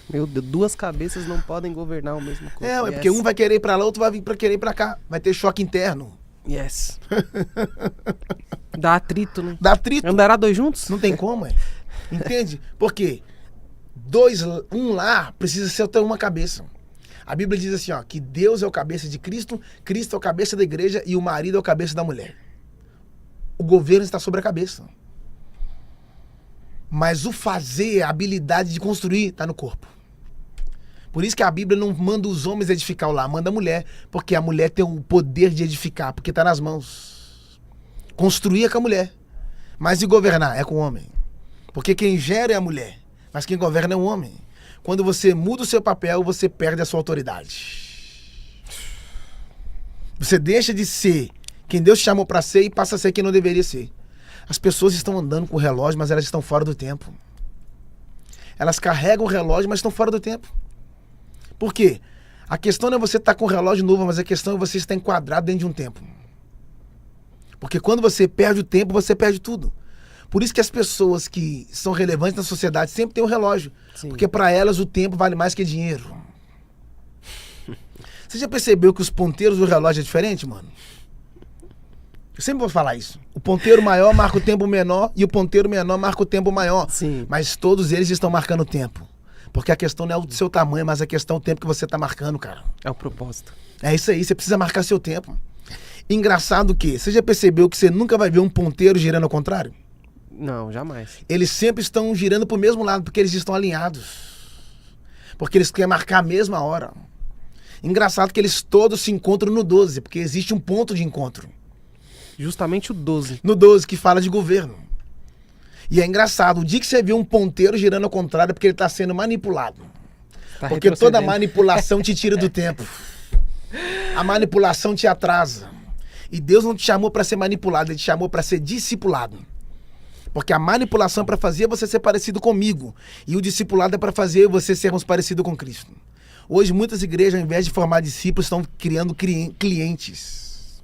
Meu Deus, duas cabeças não podem governar o mesmo corpo. É porque um vai querer ir pra lá, outro vai vir pra querer ir pra cá. Vai ter choque interno. Yes. Dá atrito, né? Dá atrito. Andará dois juntos? Não tem como, é. Entende? Por quê? Um lá precisa ser até uma cabeça. A Bíblia diz assim, ó, que Deus é o cabeça de Cristo, Cristo é o cabeça da igreja e o marido é o cabeça da mulher. O governo está sobre a cabeça. Mas o fazer, a habilidade de construir, está no corpo. Por isso que a Bíblia não manda os homens edificar o lar, manda a mulher. Porque a mulher tem o poder de edificar, porque está nas mãos. Construir é com a mulher. Mas e governar? É com o homem. Porque quem gera é a mulher, mas quem governa é o homem. Quando você muda o seu papel, você perde a sua autoridade. Você deixa de ser quem Deus te chamou para ser e passa a ser quem não deveria ser. As pessoas estão andando com o relógio, mas elas estão fora do tempo. Elas carregam o relógio, mas estão fora do tempo. Por quê? A questão não é você estar com o relógio novo, mas a questão é você estar enquadrado dentro de um tempo. Porque quando você perde o tempo, você perde tudo. Por isso que as pessoas que são relevantes na sociedade sempre têm um relógio. Sim. Porque para elas o tempo vale mais que dinheiro. Você já percebeu que os ponteiros do relógio é diferente, mano? Eu sempre vou falar isso. O ponteiro maior marca o tempo menor e o ponteiro menor marca o tempo maior. Sim. Mas todos eles estão marcando o tempo. Porque a questão não é o seu tamanho, mas a questão é o tempo que você está marcando, cara. É o propósito. É isso aí, você precisa marcar seu tempo. Engraçado que, você já percebeu que você nunca vai ver um ponteiro girando ao contrário? Não, jamais. Eles sempre estão girando pro mesmo lado, porque eles estão alinhados. Porque eles querem marcar a mesma hora. Engraçado que eles todos se encontram no 12, porque existe um ponto de encontro. Justamente o 12. No 12, que fala de governo. E é engraçado, o dia que você viu um ponteiro girando ao contrário é porque ele está sendo manipulado. Porque toda manipulação te tira do tempo. A manipulação te atrasa. E Deus não te chamou para ser manipulado, Ele te chamou para ser discipulado. Porque a manipulação é para fazer você ser parecido comigo. E o discipulado é para fazer você sermos parecido com Cristo. Hoje muitas igrejas, ao invés de formar discípulos, estão criando clientes.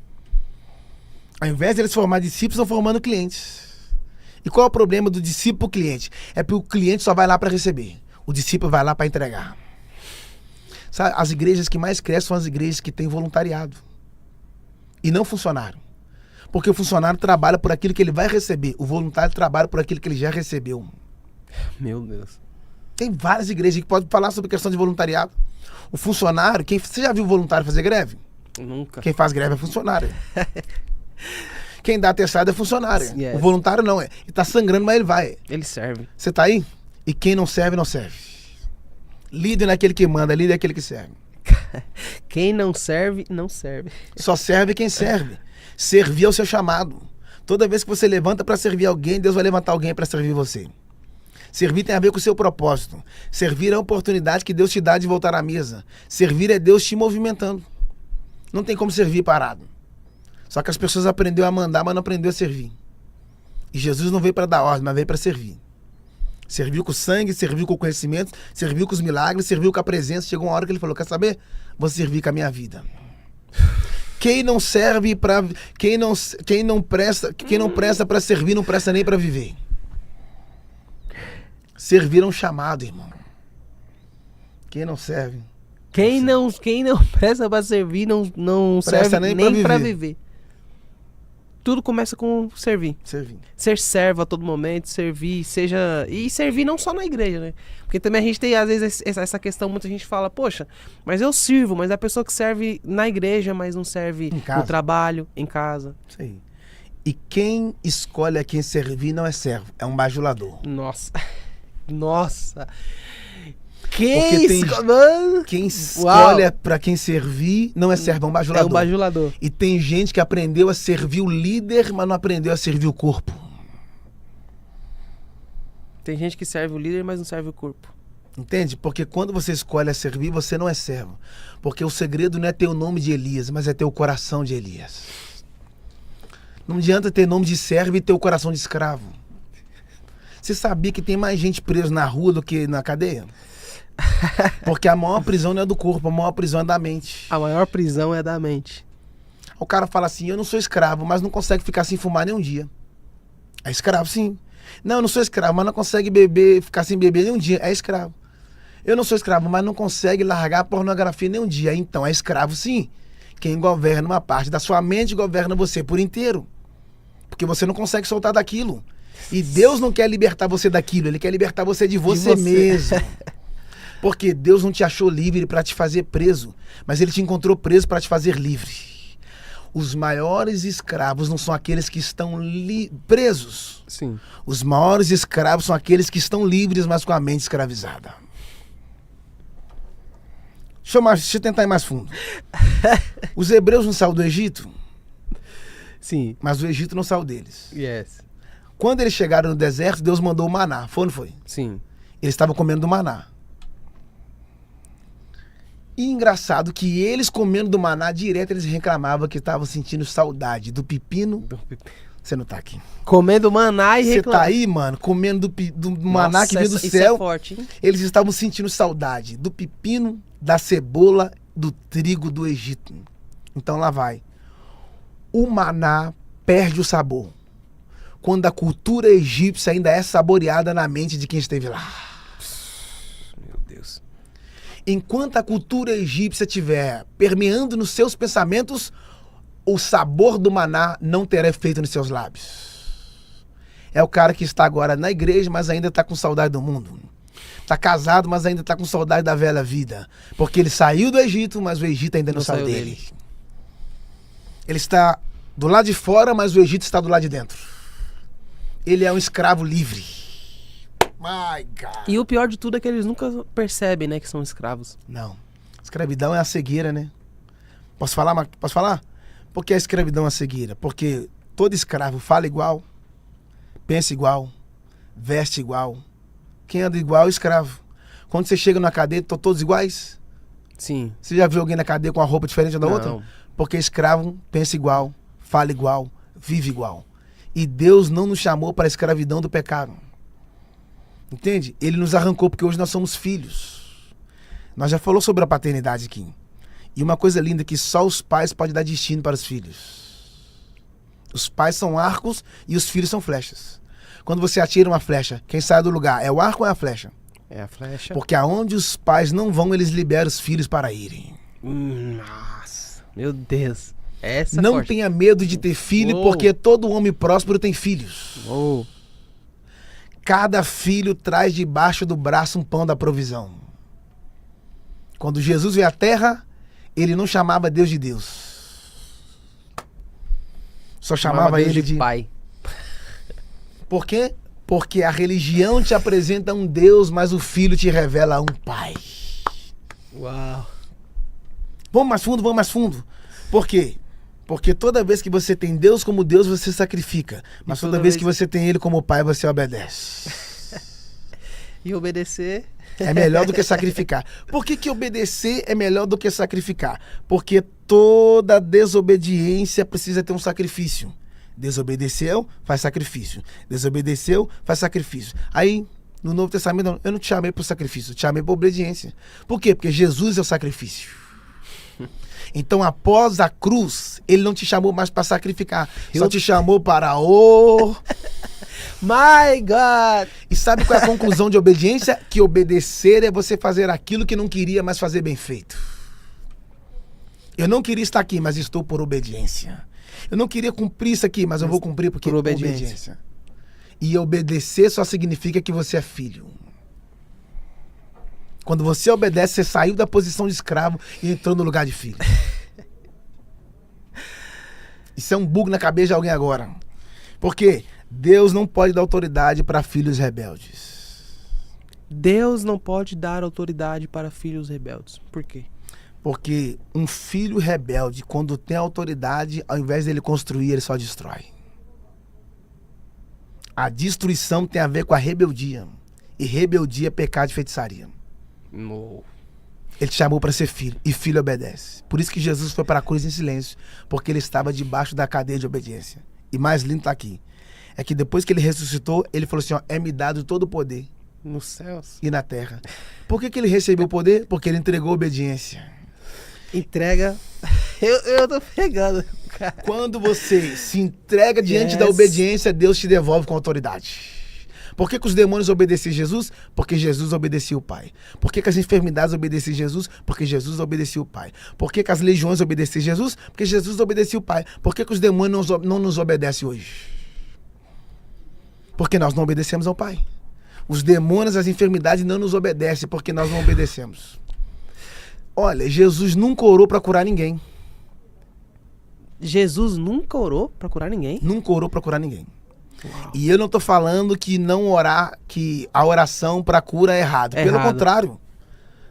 Ao invés de eles formar discípulos, estão formando clientes. E qual é o problema do discípulo cliente? É porque o cliente só vai lá para receber. O discípulo vai lá para entregar. Sabe, as igrejas que mais crescem são as igrejas que têm voluntariado. E não funcionário. Porque o funcionário trabalha por aquilo que ele vai receber. O voluntário trabalha por aquilo que ele já recebeu. Meu Deus. Tem várias igrejas que podem falar sobre questão de voluntariado. O funcionário, você já viu o voluntário fazer greve? Nunca. Quem faz greve é funcionário. Quem dá atestado é funcionário. Yes. O voluntário não é. Ele tá sangrando, mas ele vai. Ele serve. Você tá aí? E quem não serve, não serve. Líder não é aquele que manda, líder é aquele que serve. Quem não serve, não serve. Só serve quem serve. Servir é o seu chamado. Toda vez que você levanta para servir alguém, Deus vai levantar alguém para servir você. Servir tem a ver com o seu propósito. Servir é a oportunidade que Deus te dá de voltar à mesa. Servir é Deus te movimentando. Não tem como servir parado. Só que as pessoas aprenderam a mandar, mas não aprenderam a servir. E Jesus não veio para dar ordem, mas veio para servir. Serviu com o sangue, serviu com o conhecimento, serviu com os milagres, serviu com a presença. Chegou uma hora que ele falou, quer saber? Vou servir com a minha vida. Quem não serve para... Quem não presta para servir, não presta nem para viver. Servir é um chamado, irmão. Quem não serve... Quem não presta para servir, não serve nem para viver. Tudo começa com servir. Ser servo a todo momento, servir, e servir não só na igreja, né? Porque também a gente tem, às vezes, essa questão, muita gente fala, poxa, mas eu sirvo, mas a pessoa que serve na igreja, mas não serve no trabalho, em casa. Isso aí. E quem escolhe a quem servir não é servo, é um bajulador. Nossa. Quem escolhe para quem servir não é servo, é um bajulador. É um bajulador. E tem gente que aprendeu a servir o líder, mas não aprendeu a servir o corpo. Tem gente que serve o líder, mas não serve o corpo. Entende? Porque quando você escolhe a servir, você não é servo. Porque o segredo não é ter o nome de Elias, mas é ter o coração de Elias. Não adianta ter nome de servo e ter o coração de escravo. Você sabia que tem mais gente presa na rua do que na cadeia? Porque a maior prisão não é do corpo, a maior prisão é da mente. A maior prisão é da mente. O cara fala assim, eu não sou escravo, mas não consegue ficar sem fumar nem um dia. É escravo, sim. Não, eu não sou escravo, mas não consegue ficar sem beber nem um dia. É escravo. Eu não sou escravo, mas não consegue largar a pornografia nem um dia. Então é escravo, sim. Quem governa uma parte da sua mente governa você por inteiro. Porque você não consegue soltar daquilo. E Deus não quer libertar você daquilo, Ele quer libertar você de você mesmo. Porque Deus não te achou livre para te fazer preso, mas Ele te encontrou preso para te fazer livre. Os maiores escravos não são aqueles que estão presos. Sim. Os maiores escravos são aqueles que estão livres, mas com a mente escravizada. Deixa eu tentar ir mais fundo. Os hebreus não saíram do Egito? Sim. Mas o Egito não saiu deles. Yes. Quando eles chegaram no deserto, Deus mandou o maná. Foi ou não foi? Sim. Eles estavam comendo do maná. E engraçado que eles comendo do maná, direto eles reclamavam que estavam sentindo saudade do pepino. Você não tá aqui. Comendo maná e reclamando. Você tá aí, mano, comendo do maná. Nossa, que veio do céu. Isso é forte, hein? Eles estavam sentindo saudade do pepino, da cebola, do trigo do Egito. Então lá vai. O maná perde o sabor quando a cultura egípcia ainda é saboreada na mente de quem esteve lá. Meu Deus. Enquanto a cultura egípcia estiver permeando nos seus pensamentos, o sabor do maná não terá efeito nos seus lábios. É o cara que está agora na igreja, mas ainda está com saudade do mundo. Está casado, mas ainda está com saudade da velha vida. Porque ele saiu do Egito, mas o Egito ainda não saiu dele. Ele está do lado de fora, mas o Egito está do lado de dentro. ele é um escravo livre. My God. E o pior de tudo é que eles nunca percebem, né, que são escravos. Não. Escravidão é a cegueira, né? Posso falar? Posso falar? Por que a escravidão é a cegueira? Porque todo escravo fala igual, pensa igual, veste igual. Quem anda igual é o escravo. Quando você chega na cadeia, estão todos iguais? Sim. Você já viu alguém na cadeia com uma roupa diferente da outra? Porque escravo pensa igual, fala igual, vive igual. E Deus não nos chamou para a escravidão do pecado. Entende? Ele nos arrancou porque hoje nós somos filhos. Nós já falamos sobre a paternidade aqui. E uma coisa linda é que só os pais podem dar destino para os filhos. Os pais são arcos e os filhos são flechas. Quando você atira uma flecha, quem sai do lugar é o arco ou é a flecha? É a flecha. Porque aonde os pais não vão, eles liberam os filhos para irem. Nossa, meu Deus. Essa não forte. Tenha medo de ter filho, porque todo homem próspero tem filhos. Cada filho traz debaixo do braço um pão da provisão. Quando Jesus veio à terra, ele não chamava Deus de Deus. Só chamava ele de pai. Por quê? Porque a religião te apresenta um Deus, mas o filho te revela um pai. Uau. Vamos mais fundo. Por quê? Porque toda vez que você tem Deus como Deus, você sacrifica. Mas toda vez que você tem Ele como pai, você obedece. E obedecer... É melhor do que sacrificar. Por que obedecer é melhor do que sacrificar? Porque toda desobediência precisa ter um sacrifício. Desobedeceu, faz sacrifício. Desobedeceu, faz sacrifício. Aí, no Novo Testamento, eu não te chamei para o sacrifício, eu te chamei para a obediência. Por quê? Porque Jesus é o sacrifício. Então, após a cruz, ele não te chamou mais para sacrificar. Só te chamou para o... My God! E sabe qual é a conclusão de obediência? Que obedecer é você fazer aquilo que não queria, mas fazer bem feito. Eu não queria estar aqui, mas estou por obediência. Eu não queria cumprir isso aqui, mas eu vou cumprir porque por obediência. E obedecer só significa que você é filho. Quando você obedece, você saiu da posição de escravo e entrou no lugar de filho. Isso é um bug na cabeça de alguém agora. Por quê? Deus não pode dar autoridade para filhos rebeldes. Deus não pode dar autoridade para filhos rebeldes. Por quê? Porque um filho rebelde, quando tem autoridade, ao invés dele construir, ele só destrói. A destruição tem a ver com a rebeldia. E rebeldia é pecado de feitiçaria. No. Ele te chamou para ser filho. E filho obedece. Por isso que Jesus foi para a cruz em silêncio. Porque ele estava debaixo da cadeia de obediência. E mais lindo está aqui. É que depois que ele ressuscitou, ele falou assim, ó, é-me dado todo o poder. Nos céus. E na terra. Por que ele recebeu o poder? Porque ele entregou obediência. Entrega. Eu tô pegando, cara. Quando você se entrega diante da obediência, Deus te devolve com autoridade. Por que os demônios obedeciam a Jesus? Porque Jesus obedecia o Pai. Por que as enfermidades obedeciam a Jesus? Porque Jesus obedecia o Pai. Por que as legiões obedeciam a Jesus? Porque Jesus obedecia o Pai. Por que os demônios não nos obedecem hoje? Porque nós não obedecemos ao Pai. Os demônios, as enfermidades não nos obedecem porque nós não obedecemos. Olha, Jesus nunca orou para curar ninguém. Jesus nunca orou para curar ninguém? Nunca orou para curar ninguém. Uau. E eu não tô falando que não orar, que a oração para cura é errado. Pelo contrário.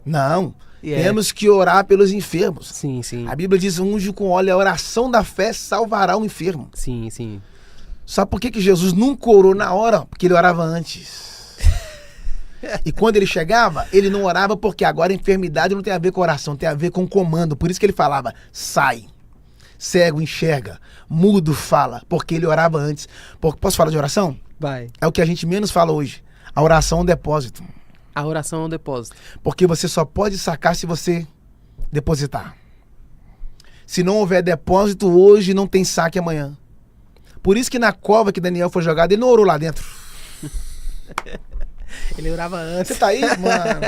Não. Temos que orar pelos enfermos. Sim, sim. A Bíblia diz, unge com óleo, a oração da fé salvará o enfermo. Sim, sim. Sabe por que Jesus nunca orou na hora? Porque ele orava antes. E quando ele chegava, ele não orava porque agora a enfermidade não tem a ver com oração, tem a ver com comando. Por isso que ele falava, sai. Cego enxerga, mudo fala, porque ele orava antes. Posso falar de oração? Vai. É o que a gente menos fala hoje. A oração é um depósito. A oração é um depósito. Porque você só pode sacar se você depositar. Se não houver depósito hoje, não tem saque amanhã. Por isso que na cova que Daniel foi jogado, ele não orou lá dentro. Ele orava antes. Você tá aí, mano?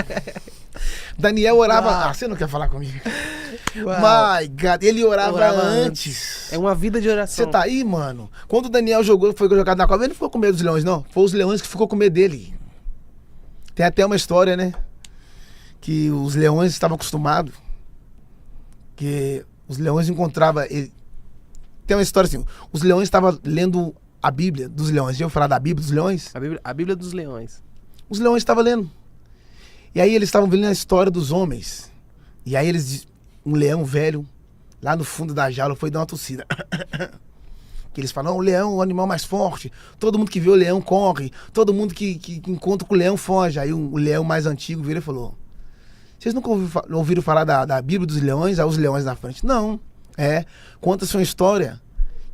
Daniel orava... Uau. Ah, você não quer falar comigo? Uau. My God, ele orava antes. É uma vida de oração. Você tá aí, mano? Quando o Daniel foi jogado na cova, ele não ficou com medo dos leões, não. Foi os leões que ficou com medo dele. Tem até uma história, né? Que os leões estavam acostumados. Que os leões encontravam... Tem uma história assim. Os leões estavam lendo a Bíblia dos Leões. Já ouviu falar da Bíblia dos Leões? A Bíblia dos Leões. Os leões estavam lendo. E aí eles estavam vendo a história dos homens. E aí um leão velho, lá no fundo da jaula, foi dar uma tossida. Que eles falam, o leão é o animal mais forte. Todo mundo que vê o leão corre. Todo mundo que encontra com o leão foge. Aí o leão mais antigo virou e falou, vocês nunca ouviram falar da Bíblia dos Leões? Aí os leões na frente. Não. Conta-se uma história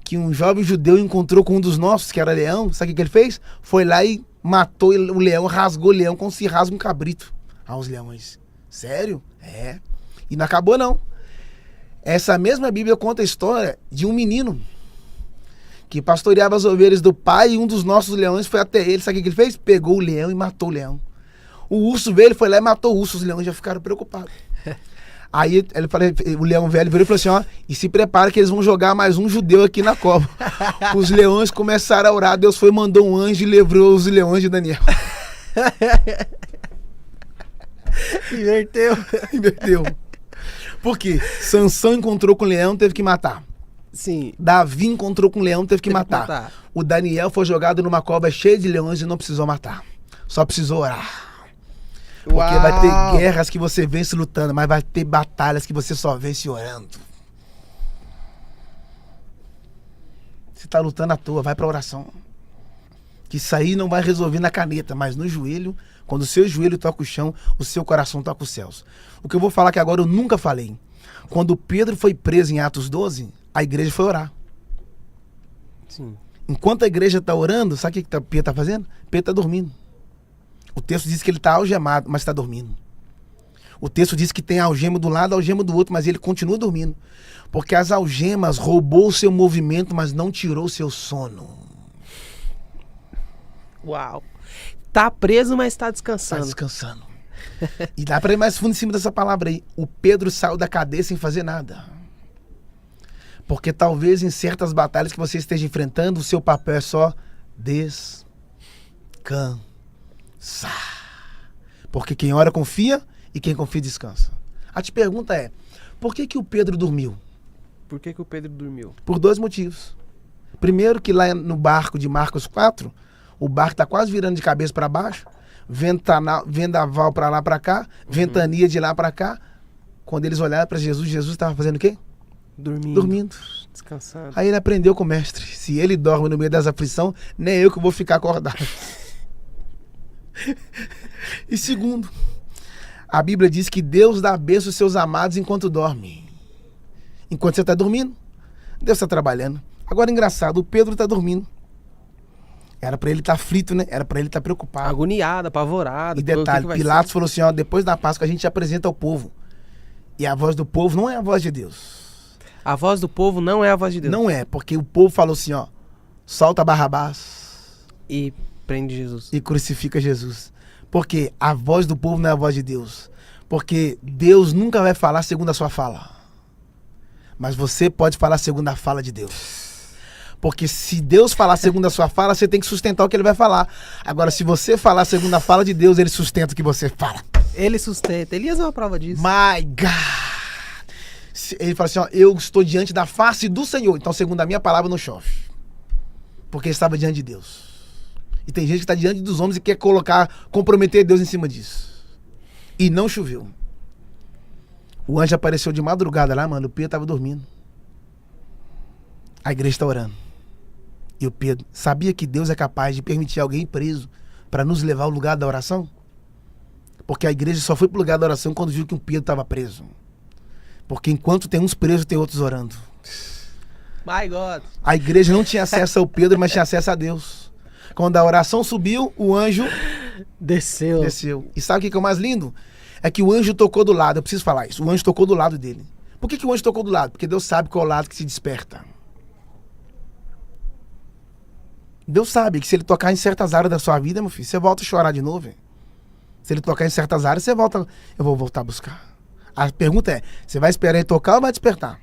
que um jovem judeu encontrou com um dos nossos, que era leão. Sabe o que ele fez? Foi lá e matou o leão, rasgou o leão como se rasga um cabrito. Os leões. Sério? E não acabou, não. Essa mesma Bíblia conta a história de um menino que pastoreava as ovelhas do pai, e um dos nossos leões foi até ele. Sabe o que ele fez? Pegou o leão e matou o leão. O urso veio, ele foi lá e matou o urso. Os leões já ficaram preocupados. Aí o leão velho virou e falou assim, ó, e se prepara que eles vão jogar mais um judeu aqui na cova. Os leões começaram a orar, Deus foi, mandou um anjo e livrou os leões de Daniel. Inverteu. Por quê? Sansão encontrou com o leão, teve que matar. Sim. Davi encontrou com o leão, teve que matar. O Daniel foi jogado numa cova cheia de leões e não precisou matar. Só precisou orar. Porque vai ter guerras que você vence lutando, mas vai ter batalhas que você só vence orando. Você tá lutando à toa, vai pra oração. Que isso aí não vai resolver na caneta, mas no joelho, quando o seu joelho toca o chão, o seu coração toca os céus. O que eu vou falar que agora eu nunca falei. Quando Pedro foi preso em Atos 12, a igreja foi orar. Sim. Enquanto a igreja está orando, sabe o que Pedro está fazendo? Pedro está dormindo. O texto diz que ele está algemado, mas está dormindo. O texto diz que tem algema do lado, algema do outro, mas ele continua dormindo. Porque as algemas roubou o seu movimento, mas não tirou o seu sono. Uau. Tá preso, mas está descansando. Está descansando. E dá para ir mais fundo em cima dessa palavra aí. O Pedro saiu da cadeia sem fazer nada. Porque talvez em certas batalhas que você esteja enfrentando, o seu papel é só descansar. Porque quem ora confia e quem confia descansa. A te pergunta é, por que o Pedro dormiu? Por que o Pedro dormiu? Por dois motivos. Primeiro que lá no barco de Marcos 4, o barco está quase virando de cabeça para baixo, vendaval para lá para cá, ventania de lá para cá. Quando eles olharam para Jesus, Jesus estava fazendo o quê? Dormindo. Descansando. Aí ele aprendeu com o mestre. Se ele dorme no meio das aflições, nem eu que vou ficar acordado. E segundo, a Bíblia diz que Deus dá bênção aos seus amados enquanto dorme. Enquanto você está dormindo, Deus está trabalhando. Agora, engraçado, o Pedro está dormindo. Era para ele estar aflito, né? Era para ele estar preocupado. Agoniado, apavorado. E detalhe, Pilatos falou assim, ó, depois da Páscoa a gente apresenta ao povo. E a voz do povo não é a voz de Deus. A voz do povo não é a voz de Deus. Não é, porque o povo falou assim, ó, solta Barrabás. E prende Jesus. E crucifica Jesus. Porque a voz do povo não é a voz de Deus. Porque Deus nunca vai falar segundo a sua fala. Mas você pode falar segundo a fala de Deus. Porque se Deus falar segundo a sua fala, você tem que sustentar o que ele vai falar. Agora, se você falar segundo a fala de Deus, ele sustenta o que você fala. Ele sustenta. Elias é uma prova disso. My God! Ele fala assim, ó, eu estou diante da face do Senhor. Então, segundo a minha palavra, não chove. Porque ele estava diante de Deus. E tem gente que está diante dos homens e quer comprometer Deus em cima disso. E não choveu. O anjo apareceu de madrugada lá, mano. O Pedro estava dormindo. A igreja está orando. E o Pedro sabia que Deus é capaz de permitir alguém preso para nos levar ao lugar da oração? Porque a igreja só foi para o lugar da oração quando viu que o Pedro estava preso. Porque enquanto tem uns presos, tem outros orando. My God. A igreja não tinha acesso ao Pedro, mas tinha acesso a Deus. Quando a oração subiu, o anjo desceu. E sabe o que é o mais lindo? É que o anjo tocou do lado. Eu preciso falar isso. O anjo tocou do lado dele. Por que o anjo tocou do lado? Porque Deus sabe qual é o lado que se desperta. Deus sabe que se ele tocar em certas áreas da sua vida, meu filho, você volta a chorar de novo. Hein? Se ele tocar em certas áreas, você volta. Eu vou voltar a buscar. A pergunta é, você vai esperar ele tocar ou vai despertar?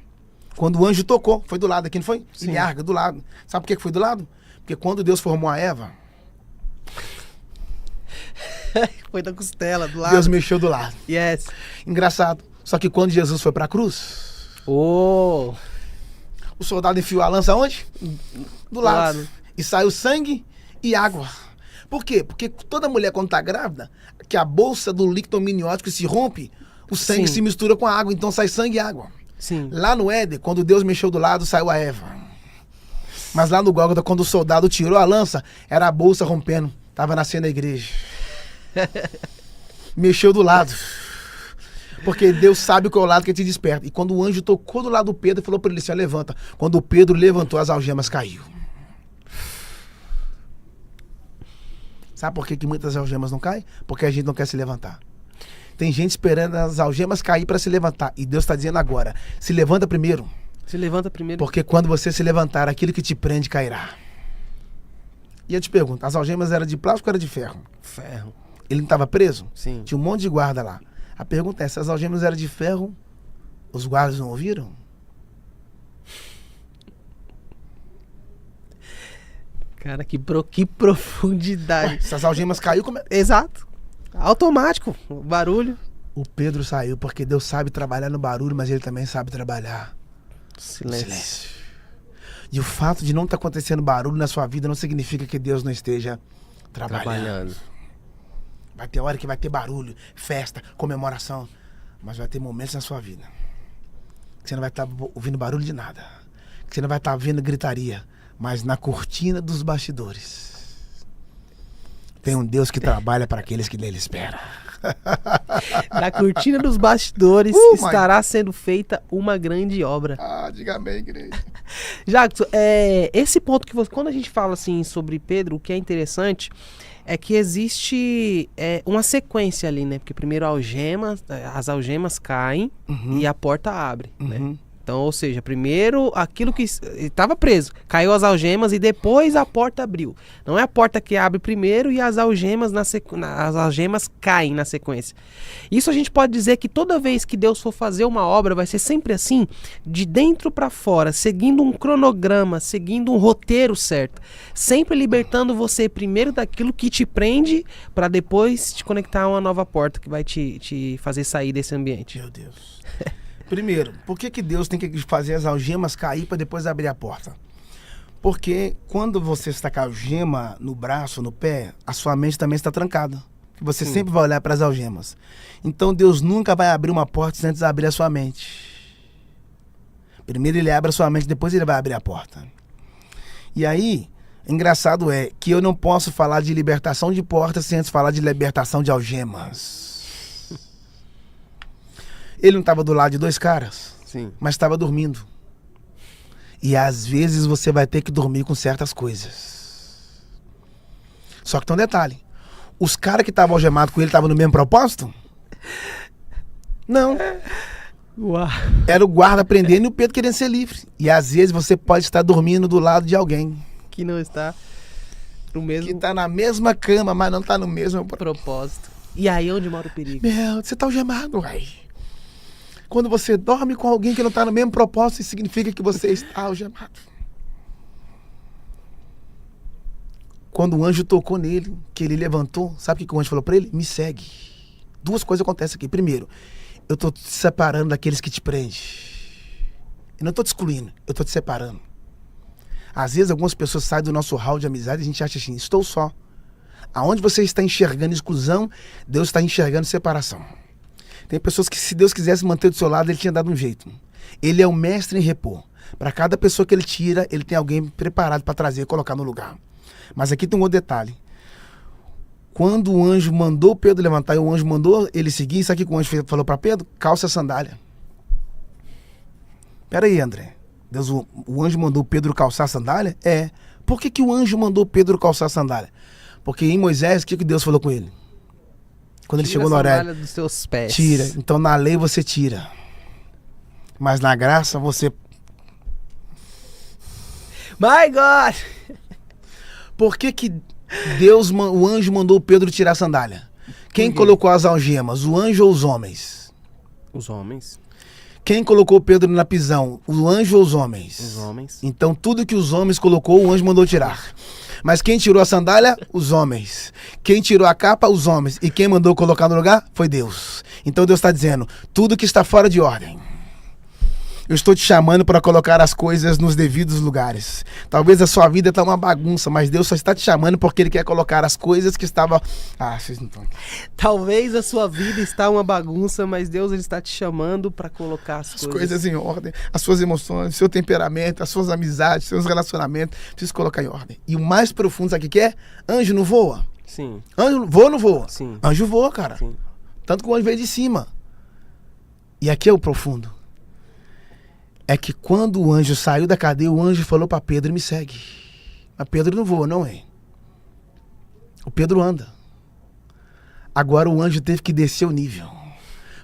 Quando o anjo tocou, foi do lado aqui, não foi? Sim. Ele arga do lado. Sabe por que foi do lado? Porque quando Deus formou a Eva... Foi da costela, do lado. Deus mexeu do lado. Yes. Engraçado. Só que quando Jesus foi pra cruz... O soldado enfiou a lança onde? Do lado. E saiu sangue e água. Por quê? Porque toda mulher quando tá grávida, que a bolsa do líquido amniótico se rompe, o sangue se mistura com a água, então sai sangue e água. Sim. Lá no Éden, quando Deus mexeu do lado, saiu a Eva. Mas lá no Gólgota, quando o soldado tirou a lança, era a bolsa rompendo. Tava nascendo a igreja. Mexeu do lado. Porque Deus sabe qual é o lado que te desperta. E quando o anjo tocou do lado do Pedro, falou para ele assim, ó, levanta. Quando o Pedro levantou, as algemas caiu. Sabe por que muitas algemas não caem? Porque a gente não quer se levantar. Tem gente esperando as algemas cair para se levantar. E Deus está dizendo agora, se levanta primeiro. Se levanta primeiro. Porque quando você se levantar, aquilo que te prende cairá. E eu te pergunto, as algemas eram de plástico ou era de ferro? Ferro. Ele não estava preso? Sim. Tinha um monte de guarda lá. A pergunta é, se as algemas eram de ferro, os guardas não ouviram? Cara, que profundidade. Ué, se as algemas caiu, como é? Exato. Automático, o barulho. O Pedro saiu porque Deus sabe trabalhar no barulho, mas ele também sabe trabalhar Silêncio. no silêncio. E o fato de não estar acontecendo barulho na sua vida não significa que Deus não esteja trabalhando. Vai ter hora que vai ter barulho, festa, comemoração, mas vai ter momentos na sua vida que você não vai estar ouvindo barulho de nada, que você não vai estar ouvindo gritaria, mas na cortina dos bastidores tem um Deus que trabalha para aqueles que nele esperam. Na cortina dos bastidores estará sendo feita uma grande obra. Ah, diga bem, igreja. Jackson, esse ponto que você, quando a gente fala assim sobre Pedro, o que é interessante é que existe uma sequência ali, né? Porque primeiro as algemas caem e a porta abre, né? Então, ou seja, primeiro aquilo que estava preso, caiu as algemas e depois a porta abriu. Não é a porta que abre primeiro e as algemas as algemas caem na sequência. Isso a gente pode dizer que toda vez que Deus for fazer uma obra, vai ser sempre assim, de dentro para fora, seguindo um cronograma, seguindo um roteiro certo, sempre libertando você primeiro daquilo que te prende, para depois te conectar a uma nova porta que vai te fazer sair desse ambiente. Meu Deus. Primeiro, por que Deus tem que fazer as algemas cair para depois abrir a porta? Porque quando você está com a algema no braço, no pé, a sua mente também está trancada. Você sempre vai olhar para as algemas. Então Deus nunca vai abrir uma porta sem antes abrir a sua mente. Primeiro ele abre a sua mente, depois ele vai abrir a porta. E aí, engraçado é que eu não posso falar de libertação de portas sem antes falar de libertação de algemas. Ele não estava do lado de dois caras, mas estava dormindo. E às vezes você vai ter que dormir com certas coisas. Só que tem um detalhe. Os caras que estavam algemados com ele estavam no mesmo propósito? Não. Uau. Era o guarda prendendo e o Pedro querendo ser livre. E às vezes você pode estar dormindo do lado de alguém que não está no mesmo... que está na mesma cama, mas não está no mesmo propósito. E aí onde mora o perigo? Meu, você está algemado, uai. Quando você dorme com alguém que não está no mesmo propósito, isso significa que você está algemado. Quando o anjo tocou nele, que ele levantou, sabe o que o anjo falou para ele? Me segue. Duas coisas acontecem aqui. Primeiro, eu estou te separando daqueles que te prendem. Eu não estou te excluindo, eu estou te separando. Às vezes algumas pessoas saem do nosso hall de amizade e a gente acha assim, estou só. Aonde você está enxergando exclusão, Deus está enxergando separação. Tem pessoas que, se Deus quisesse manter do seu lado, ele tinha dado um jeito. Ele é o mestre em repor. Para cada pessoa que ele tira, ele tem alguém preparado para trazer e colocar no lugar. Mas aqui tem um outro detalhe. Quando o anjo mandou Pedro levantar e o anjo mandou ele seguir, sabe o que o anjo falou para Pedro? Calça a sandália. Pera aí, André. Deus, o anjo mandou Pedro calçar a sandália? É. Por que o anjo mandou Pedro calçar a sandália? Porque em Moisés, o que Deus falou com ele? Quando ele chegou no horário, dos seus pés. Tira. Então na lei você tira. Mas na graça você... My God! Por que Deus, o anjo mandou Pedro tirar a sandália? Quem colocou as algemas? O anjo ou os homens? Os homens. Quem colocou Pedro na prisão? O anjo ou os homens? Os homens. Então tudo que os homens colocou, o anjo mandou tirar. Mas quem tirou a sandália? Os homens. Quem tirou a capa? Os homens. E quem mandou colocar no lugar? Foi Deus. Então Deus está dizendo, tudo que está fora de ordem, Eu estou te chamando para colocar as coisas nos devidos lugares. Talvez a sua vida está uma bagunça, mas Deus só está te chamando porque Ele quer colocar as coisas que estavam... vocês não estão... Talvez a sua vida está uma bagunça, mas Deus Ele está te chamando para colocar as coisas em ordem. As suas emoções, seu temperamento, as suas amizades, seus relacionamentos. Precisa colocar em ordem. E o mais profundo, sabe o que é? Anjo não voa? Sim. Anjo voa ou não voa? Sim. Anjo voa, cara. Sim. Tanto que o anjo veio de cima. E aqui é o profundo. É que quando o anjo saiu da cadeia, o anjo falou para Pedro: me segue. Mas Pedro não voa, não é? O Pedro anda. Agora o anjo teve que descer o nível.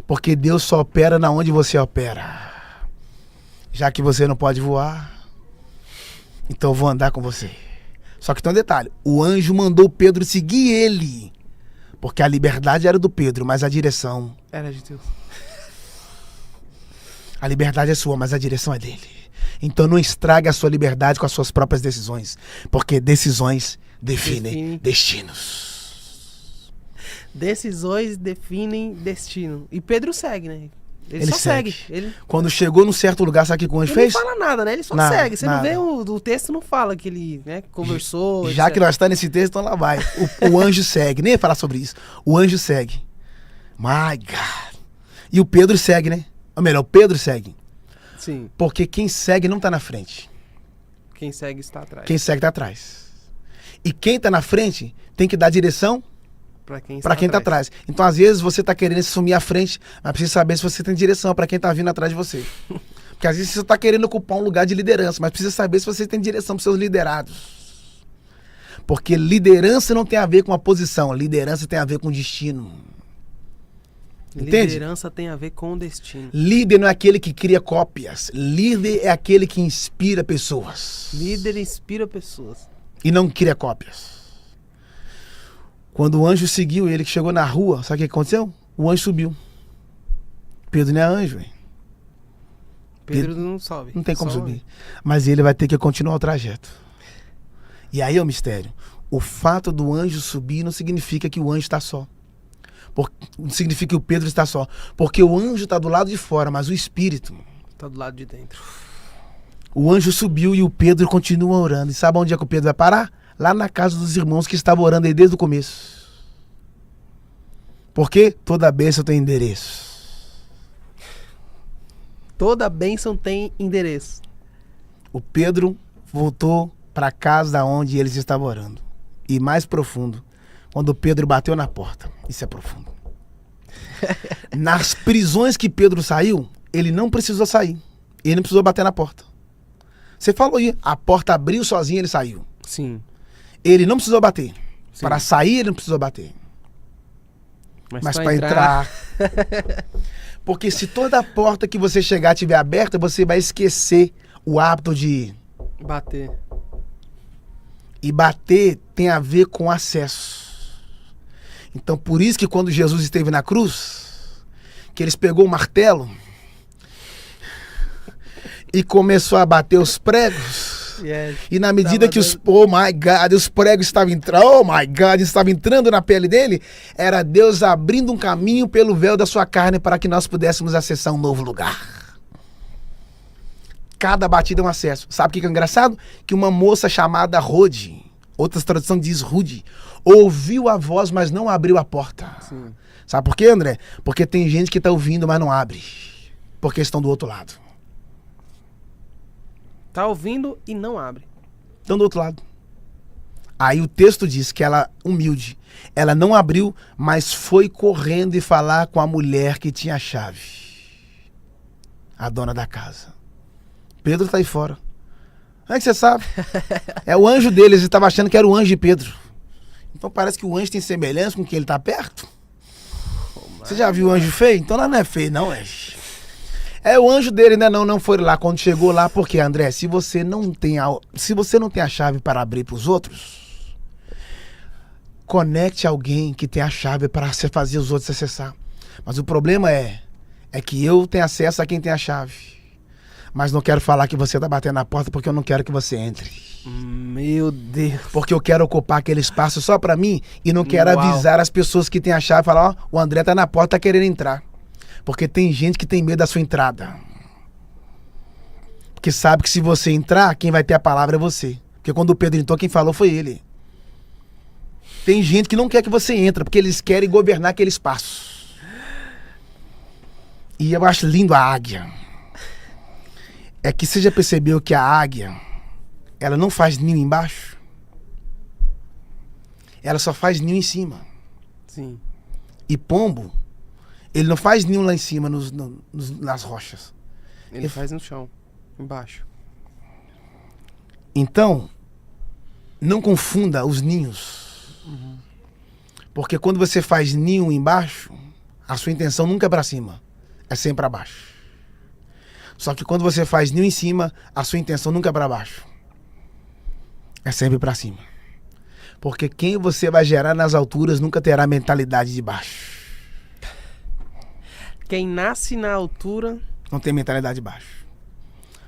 Porque Deus só opera na onde você opera. Já que você não pode voar, então eu vou andar com você. Só que tem um detalhe. O anjo mandou Pedro seguir ele. Porque a liberdade era do Pedro, mas a direção... era de Deus. A liberdade é sua, mas a direção é dele. Então não estrague a sua liberdade com as suas próprias decisões. Porque decisões definem destinos. Decisões definem destino. E Pedro segue, né? Ele só segue. Ele... Quando chegou num certo lugar, sabe o que o anjo fez? Ele não fala nada, né? Ele só segue. Você não vê o texto, não fala que ele, né, conversou. Já etc. Que nós estamos nesse texto, então lá vai. O anjo segue. Nem ia falar sobre isso. O anjo segue. My God. E o Pedro segue, né? Ou melhor, o Pedro segue. Sim. Porque quem segue não está na frente. Quem segue está atrás. Quem segue está atrás. E quem está na frente tem que dar direção para quem está atrás. Então, às vezes, você está querendo assumir a frente, mas precisa saber se você tem direção para quem está vindo atrás de você. Porque às vezes você está querendo ocupar um lugar de liderança, mas precisa saber se você tem direção para os seus liderados. Porque liderança não tem a ver com a posição, liderança tem a ver com destino. Entende? Liderança tem a ver com destino. Líder não é aquele que cria cópias. Líder é aquele que inspira pessoas. Líder inspira pessoas. E não cria cópias. Quando o anjo seguiu ele, que chegou na rua, sabe o que aconteceu? O anjo subiu. Pedro não é anjo, hein? Pedro não sobe. Não tem como subir. Mas ele vai ter que continuar o trajeto. E aí é o mistério. O fato do anjo subir não significa que o anjo está só. Não significa que o Pedro está só. Porque o anjo está do lado de fora, mas o espírito está do lado de dentro. O anjo subiu e o Pedro continua orando. E sabe onde é que o Pedro vai parar? Lá na casa dos irmãos que estavam orando aí desde o começo. Porque toda bênção tem endereço. Toda bênção tem endereço. O Pedro voltou para a casa da onde eles estavam orando. E mais profundo, quando o Pedro bateu na porta. Isso é profundo. Nas prisões que Pedro saiu, ele não precisou sair. Ele não precisou bater na porta. Você falou aí, a porta abriu sozinha, ele saiu. Sim. Ele não precisou bater. Sim. Para sair, ele não precisou bater. Mas para entrar... Porque se toda porta que você chegar estiver aberta, você vai esquecer o hábito de... bater. E bater tem a ver com acesso. Então, por isso que quando Jesus esteve na cruz, que eles pegou o martelo e começou a bater os pregos... Yes. E na medida que os pregos estavam entrando na pele dele, era Deus abrindo um caminho pelo véu da sua carne para que nós pudéssemos acessar um novo lugar. Cada batida é um acesso. Sabe o que é engraçado? Que uma moça chamada Rode, outras traduções diz Rude, ouviu a voz, mas não abriu a porta. Sim. Sabe por quê, André? Porque tem gente que está ouvindo, mas não abre. Porque estão do outro lado. Tá ouvindo e não abre. Estão do outro lado. Aí o texto diz que ela, humilde, ela não abriu, mas foi correndo e falar com a mulher que tinha a chave. A dona da casa. Pedro tá aí fora. Como é que você sabe? É o anjo deles, eles estavam achando que era o anjo de Pedro. Então parece que o anjo tem semelhança com quem ele tá perto. Você já viu o anjo feio? Então lá não é feio, não é. É o anjo dele, né? Não foi lá quando chegou lá, porque, André, se você não tem a chave para abrir para os outros, conecte alguém que tem a chave para fazer os outros acessar. Mas o problema é que eu tenho acesso a quem tem a chave. Mas não quero falar que você tá batendo na porta porque eu não quero que você entre. Meu Deus. Porque eu quero ocupar aquele espaço só para mim e não quero avisar as pessoas que têm a chave e falar, ó, o André tá na porta, tá querendo entrar. Porque tem gente que tem medo da sua entrada. Porque sabe que se você entrar, quem vai ter a palavra é você. Porque quando o Pedro entrou, quem falou foi ele. Tem gente que não quer que você entre, porque eles querem governar aquele espaço. E eu acho lindo a águia. É que você já percebeu que a águia, ela não faz ninho embaixo? Ela só faz ninho em cima. Sim. E pombo, ele não faz ninho lá em cima, nas rochas. Ele faz no chão, embaixo. Então, não confunda os ninhos. Uhum. Porque quando você faz ninho embaixo, a sua intenção nunca é para cima, é sempre para baixo. Só que quando você faz ninho em cima, a sua intenção nunca é para baixo, é sempre para cima. Porque quem você vai gerar nas alturas nunca terá mentalidade de baixo. Quem nasce na altura não tem mentalidade de baixo.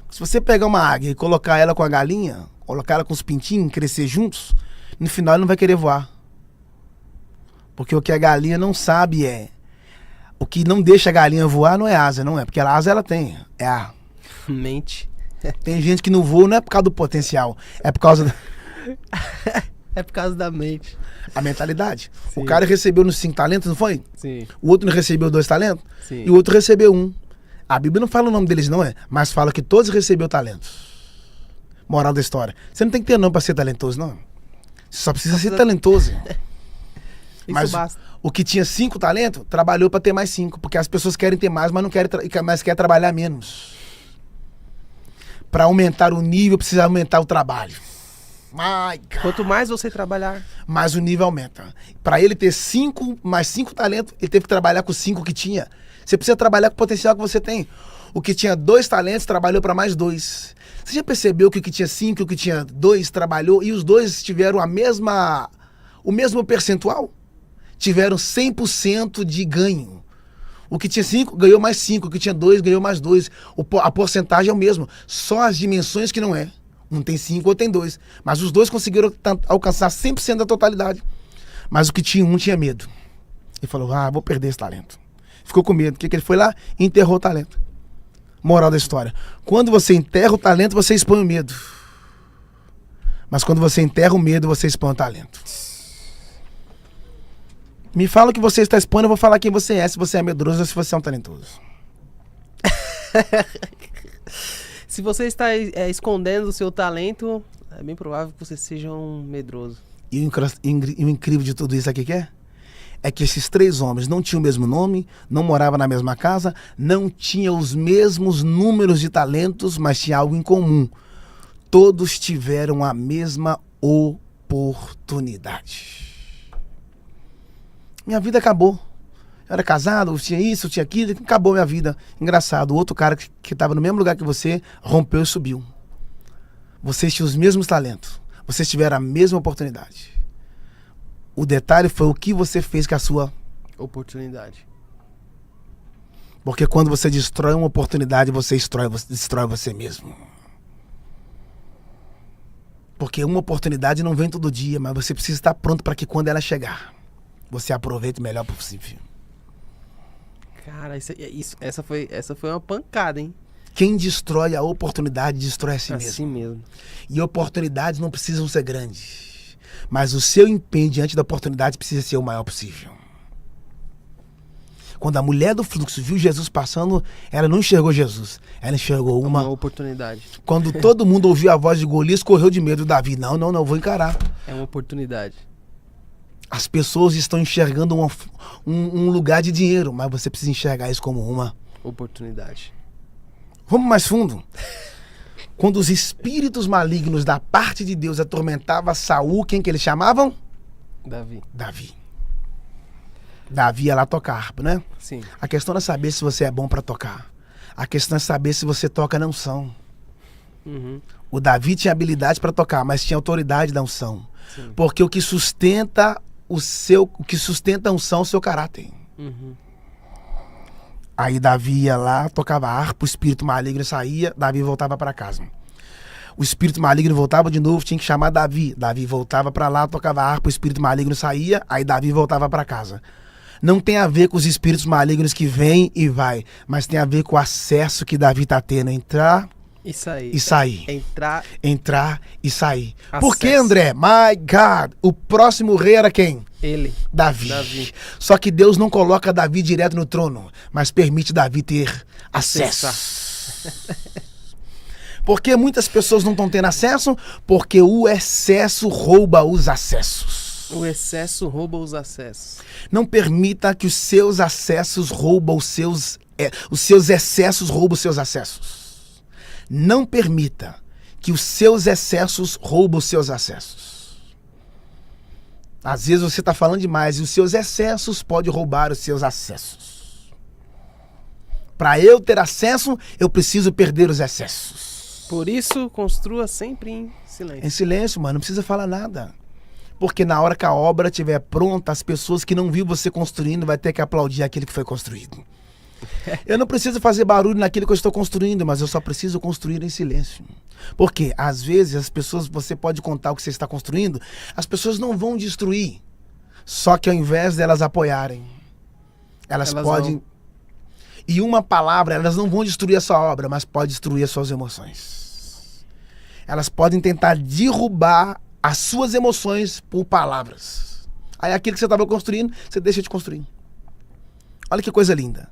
Se você pegar uma águia e colocar ela com a galinha, colocar ela com os pintinhos, crescer juntos, no final ela não vai querer voar. Porque o que a galinha não sabe é... O que não deixa a galinha voar não é asa, não é. Porque a asa ela tem, é a... mente. Tem gente que não voa não é por causa do potencial, é por causa... É por causa da mente. A mentalidade. Sim. O cara recebeu nos 5 talentos, não foi? Sim. O outro não recebeu 2 talentos? Sim. E o outro recebeu 1. A Bíblia não fala o nome deles, não é? Mas fala que todos receberam talentos. Moral da história. Você não tem que ter nome para ser talentoso, não. Você só precisa ser talentoso. Mas basta. O que tinha 5 talentos, trabalhou para ter mais 5. Porque as pessoas querem ter mais, mas não querem, mas querem trabalhar menos. Para aumentar o nível, precisa aumentar o trabalho. Quanto mais você trabalhar, mais o nível aumenta. Para ele ter 5 mais 5 talentos, ele teve que trabalhar com 5 que tinha. Você precisa trabalhar com o potencial que você tem. O que tinha 2 talentos trabalhou para mais 2. Você já percebeu que o que tinha 5 e o que tinha 2 trabalhou e os dois tiveram o mesmo percentual? Tiveram 100% de ganho. O que tinha 5 ganhou mais 5, o que tinha 2 ganhou mais 2. A porcentagem é o mesmo, só as dimensões que não é. Um tem 5, outro tem 2. Mas os dois conseguiram alcançar 100% da totalidade. Mas o que tinha um tinha medo. Ele falou, vou perder esse talento. Ficou com medo. O que ele foi lá? Enterrou o talento. Moral da história. Quando você enterra o talento, você expõe o medo. Mas quando você enterra o medo, você expõe o talento. Me fala o que você está expondo, eu vou falar quem você é. Se você é medroso ou se você é um talentoso. Se você está escondendo o seu talento, é bem provável que você seja um medroso. E o incrível de tudo isso aqui que é que esses 3 homens não tinham o mesmo nome, não moravam na mesma casa, não tinham os mesmos números de talentos, mas tinha algo em comum. Todos tiveram a mesma oportunidade. Minha vida acabou. Eu era casado, eu tinha isso, eu tinha aquilo, acabou minha vida. Engraçado, o outro cara que estava no mesmo lugar que você, rompeu e subiu. Vocês tinham os mesmos talentos. Vocês tiveram a mesma oportunidade. O detalhe foi o que você fez com a sua oportunidade. Porque quando você destrói uma oportunidade, você destrói você mesmo. Porque uma oportunidade não vem todo dia, mas você precisa estar pronto para que quando ela chegar, você aproveite o melhor possível. Cara, essa foi uma pancada, hein? Quem destrói a oportunidade, destrói a si mesmo. Assim mesmo. E oportunidades não precisam ser grandes. Mas o seu empenho diante da oportunidade precisa ser o maior possível. Quando a mulher do fluxo viu Jesus passando, ela não enxergou Jesus. Ela enxergou uma oportunidade. Quando todo mundo ouviu a voz de Golias, correu de medo. Davi, não, vou encarar. É uma oportunidade. As pessoas estão enxergando um lugar de dinheiro, mas você precisa enxergar isso como uma oportunidade. Vamos mais fundo. Quando os espíritos malignos da parte de Deus atormentavam Saul, quem que eles chamavam? Davi ia lá tocar harpa, né? Sim. A questão não é saber se você é bom para tocar. A questão é saber se você toca na unção. Uhum. O Davi tinha habilidade para tocar, mas tinha autoridade da unção. Sim. Porque o que sustenta a unção é o seu caráter. Uhum. Aí Davi ia lá, tocava harpa, o espírito maligno saía, Davi voltava para casa. O espírito maligno voltava de novo, tinha que chamar Davi. Davi voltava para lá, tocava harpa, o espírito maligno saía, aí Davi voltava para casa. Não tem a ver com os espíritos malignos que vêm e vai, mas tem a ver com o acesso que Davi está tendo a entrar E sair. E sair. Entrar e sair. Acesso. Por que, André? Entrar e sair. Acesso. Por que, André? My God. O próximo rei era quem? Ele. Davi. Só que Deus não coloca Davi direto no trono, mas permite Davi ter acesso. Por que muitas pessoas não estão tendo acesso? Porque o excesso rouba os acessos. O excesso rouba os acessos. Não permita que os seus acessos roubem os seus excessos roubem os seus acessos. Não permita que os seus excessos roubem os seus acessos. Às vezes você está falando demais e os seus excessos podem roubar os seus acessos. Para eu ter acesso, eu preciso perder os excessos. Por isso, construa sempre em silêncio. Em silêncio, mano. Não precisa falar nada. Porque na hora que a obra estiver pronta, as pessoas que não viram você construindo vai ter que aplaudir aquilo que foi construído. Eu não preciso fazer barulho naquilo que eu estou construindo, mas eu só preciso construir em silêncio. Porque, às vezes, as pessoas, você pode contar o que você está construindo, as pessoas não vão destruir. Só que ao invés delas apoiarem, elas podem... Vão. E uma palavra, elas não vão destruir a sua obra, mas pode destruir as suas emoções. Elas podem tentar derrubar as suas emoções por palavras. Aí aquilo que você estava construindo, você deixa de construir. Olha que coisa linda.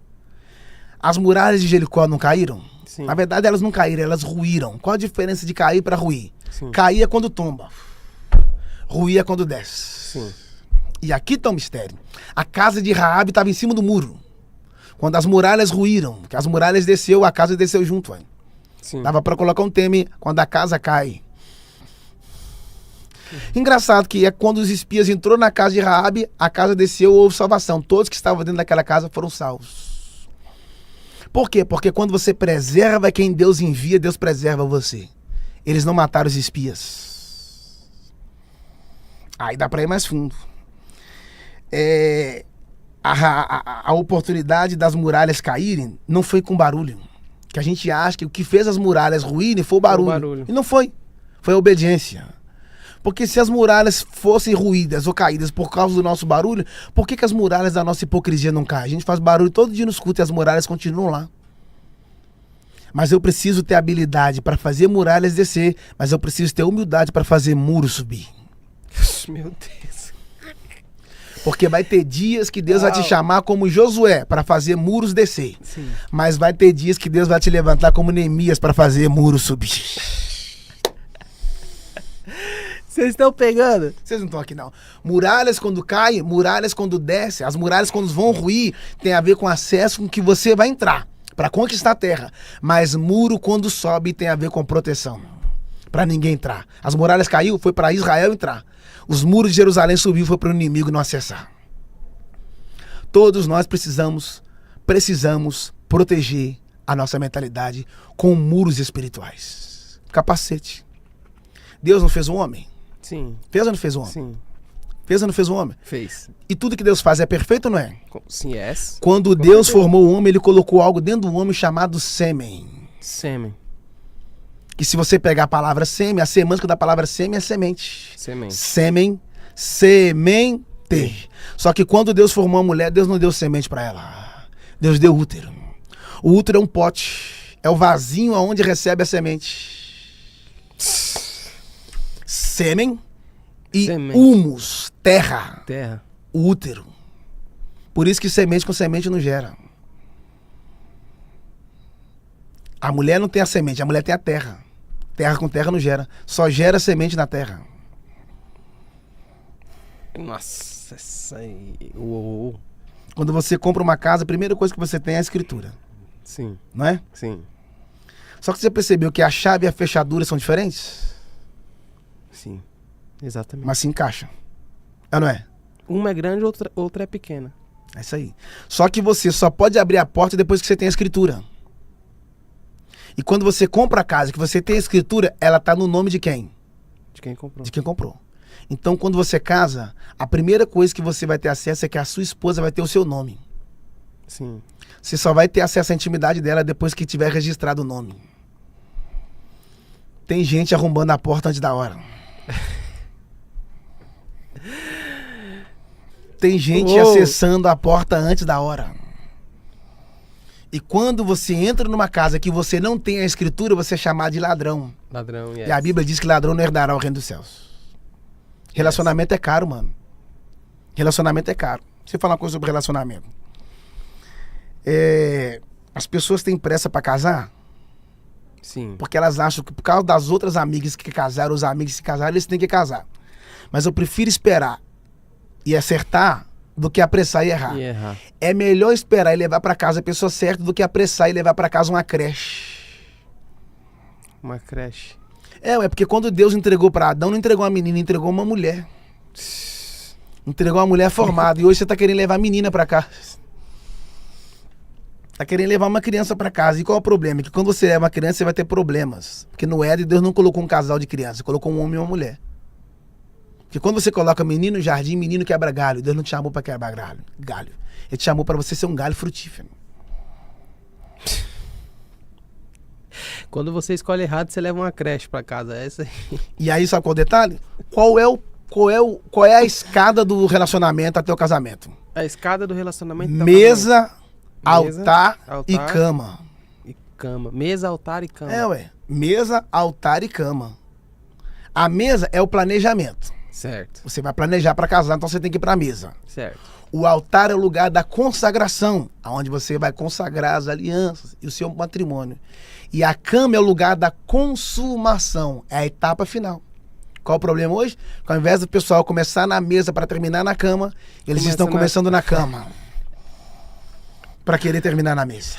As muralhas de Jericó não caíram? Sim. Na verdade, elas não caíram, elas ruíram. Qual a diferença de cair para ruir? Sim. Cair é quando tomba. Ruir é quando desce. Sim. E aqui está o mistério. A casa de Raabe estava em cima do muro. Quando as muralhas ruíram, que as muralhas desceu, a casa desceu junto. Sim. Dava para colocar um tema, quando a casa cai. Engraçado que é quando os espias entrou na casa de Raabe, a casa desceu, houve salvação. Todos que estavam dentro daquela casa foram salvos. Por quê? Porque quando você preserva quem Deus envia, Deus preserva você. Eles não mataram os espias. Aí dá para ir mais fundo. A oportunidade das muralhas caírem não foi com barulho. Que a gente acha que o que fez as muralhas ruírem foi o barulho. E não foi. Foi a obediência. Porque se as muralhas fossem ruídas ou caídas por causa do nosso barulho, por que as muralhas da nossa hipocrisia não caem? A gente faz barulho todo dia nos cultos e as muralhas continuam lá. Mas eu preciso ter habilidade para fazer muralhas descer, mas eu preciso ter humildade para fazer muros subir. Meu Deus. Porque vai ter dias que Deus vai te chamar como Josué para fazer muros descer. Sim. Mas vai ter dias que Deus vai te levantar como Neemias para fazer muros subir. Vocês estão pegando? Vocês não estão aqui, não. Muralhas quando caem, muralhas quando descem, as muralhas quando vão ruir, tem a ver com acesso com que você vai entrar para conquistar a terra. Mas muro quando sobe tem a ver com proteção, para ninguém entrar. As muralhas caiu, foi para Israel entrar. Os muros de Jerusalém subiu, foi para o inimigo não acessar. Todos nós precisamos proteger a nossa mentalidade com muros espirituais. Capacete. Deus não fez um homem? Sim. Fez ou não fez um homem? Sim. Fez ou não fez um homem? Fez. E tudo que Deus faz é perfeito ou não é? Sim, é. Quando Deus formou o homem, ele colocou algo dentro do homem chamado sêmen. Sêmen. Que se você pegar a palavra sêmen, a semântica da palavra sêmen é semente. Semente. Sêmen, semente. Só que quando Deus formou a mulher, Deus não deu semente para ela. Deus deu útero. O útero é um pote. É o vasinho onde recebe a semente. Sêmen e humus, terra. O útero. Por isso que semente com semente não gera. A mulher não tem a semente, a mulher tem a terra. Terra com terra não gera. Só gera semente na terra. Nossa, isso aí. Uou. Quando você compra uma casa, a primeira coisa que você tem é a escritura. Sim. Não é? Sim. Só que você percebeu que a chave e a fechadura são diferentes? Sim. Exatamente. Mas se encaixam. É, não é? Uma é grande, outra é pequena. É isso aí. Só que você só pode abrir a porta depois que você tem a escritura. E quando você compra a casa, que você tem a escritura, ela está no nome de quem? De quem comprou. De quem comprou. Então, quando você casa, a primeira coisa que você vai ter acesso é que a sua esposa vai ter o seu nome. Sim. Você só vai ter acesso à intimidade dela depois que tiver registrado o nome. Tem gente arrombando a porta antes da hora. Tem gente acessando a porta antes da hora. E quando você entra numa casa que você não tem a escritura, você é chamado de ladrão. Ladrão, yes. E a Bíblia diz que ladrão não herdará o reino dos céus. Relacionamento é caro, mano. Relacionamento é caro. Deixa eu falar uma coisa sobre relacionamento. As pessoas têm pressa pra casar. Sim. Porque elas acham que por causa das outras amigas que casaram, os amigos que se casaram, eles têm que casar. Mas eu prefiro esperar e acertar do que apressar e errar. É melhor esperar e levar pra casa a pessoa certa do que apressar e levar pra casa uma creche. Uma creche. É porque quando Deus entregou pra Adão, não entregou uma menina, entregou uma mulher. Entregou uma mulher formada. E hoje você tá querendo levar a menina pra casa. Tá querendo levar uma criança pra casa. E qual é o problema? Que quando você leva uma criança, você vai ter problemas. Porque no Éden, Deus não colocou um casal de criança, colocou um homem e uma mulher. Porque quando você coloca menino no jardim, menino quebra galho. Deus não te chamou pra quebrar galho. Ele te chamou pra você ser um galho frutífero. Quando você escolhe errado, você leva uma creche pra casa. É isso aí. E aí, sabe qual é o detalhe? Qual é a escada do relacionamento até o casamento? A escada do relacionamento. Mesa, altar e cama. Mesa, altar e cama. Mesa, altar e cama. A mesa é o planejamento. Certo. Você vai planejar para casar, então você tem que ir para a mesa. Certo. O altar é o lugar da consagração, onde você vai consagrar as alianças e o seu matrimônio. E a cama é o lugar da consumação, é a etapa final. Qual o problema hoje? Que ao invés do pessoal começar na mesa para terminar na cama, eles estão começando na cama para querer terminar na mesa.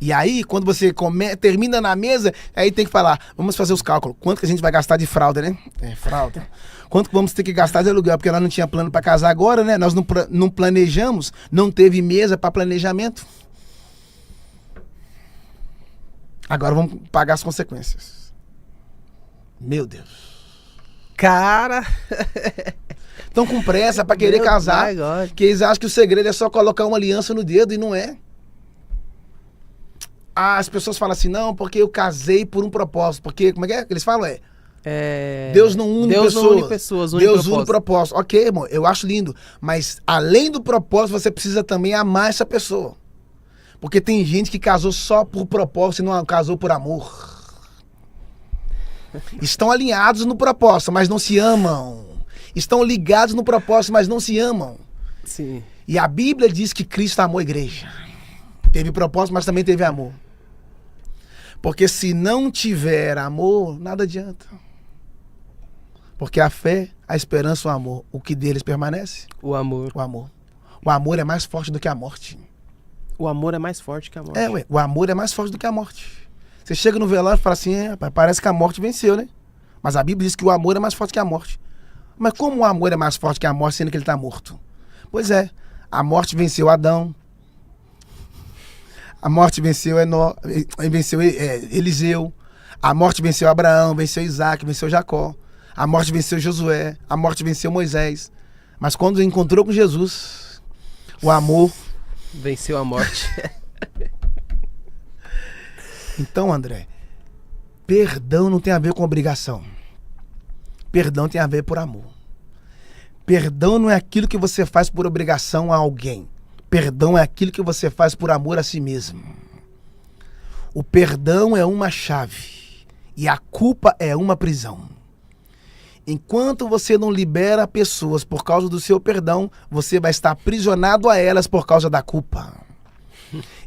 E aí, quando você termina na mesa, aí tem que falar, vamos fazer os cálculos. Quanto que a gente vai gastar de fralda, né? Fralda. Quanto que vamos ter que gastar de aluguel? Porque nós não tinha plano para casar agora, né? Nós não planejamos, não teve mesa para planejamento. Agora vamos pagar as consequências. Meu Deus. Cara... Estão com pressa para querer casar. Que eles acham que o segredo é só colocar uma aliança no dedo e não é. As pessoas falam assim, não, porque eu casei por um propósito. Porque, como é que eles falam? Deus não une pessoas. Deus une propósito. Ok, irmão, eu acho lindo. Mas além do propósito, você precisa também amar essa pessoa. Porque tem gente que casou só por propósito e não casou por amor. Estão alinhados no propósito, mas não se amam. Estão ligados no propósito, mas não se amam. Sim. E a Bíblia diz que Cristo amou a igreja. Teve propósito, mas também teve amor. Porque se não tiver amor, nada adianta. Porque a fé, a esperança e o amor, o que deles permanece? O amor. O amor. O amor é mais forte do que a morte. O amor é mais forte que a morte. O amor é mais forte do que a morte. Você chega no velório e fala assim, parece que a morte venceu, né? Mas a Bíblia diz que o amor é mais forte que a morte. Mas como o amor é mais forte que a morte, sendo que ele está morto? Pois é, a morte venceu Adão. A morte venceu Eliseu. A morte venceu Abraão, venceu Isaac, venceu Jacó. A morte venceu Josué. A morte venceu Moisés. Mas quando encontrou com Jesus, o amor... venceu a morte. Então, André, perdão não tem a ver com obrigação. Perdão tem a ver por amor. Perdão não é aquilo que você faz por obrigação a alguém. Perdão é aquilo que você faz por amor a si mesmo. O perdão é uma chave e a culpa é uma prisão. Enquanto você não libera pessoas por causa do seu perdão, você vai estar aprisionado a elas por causa da culpa.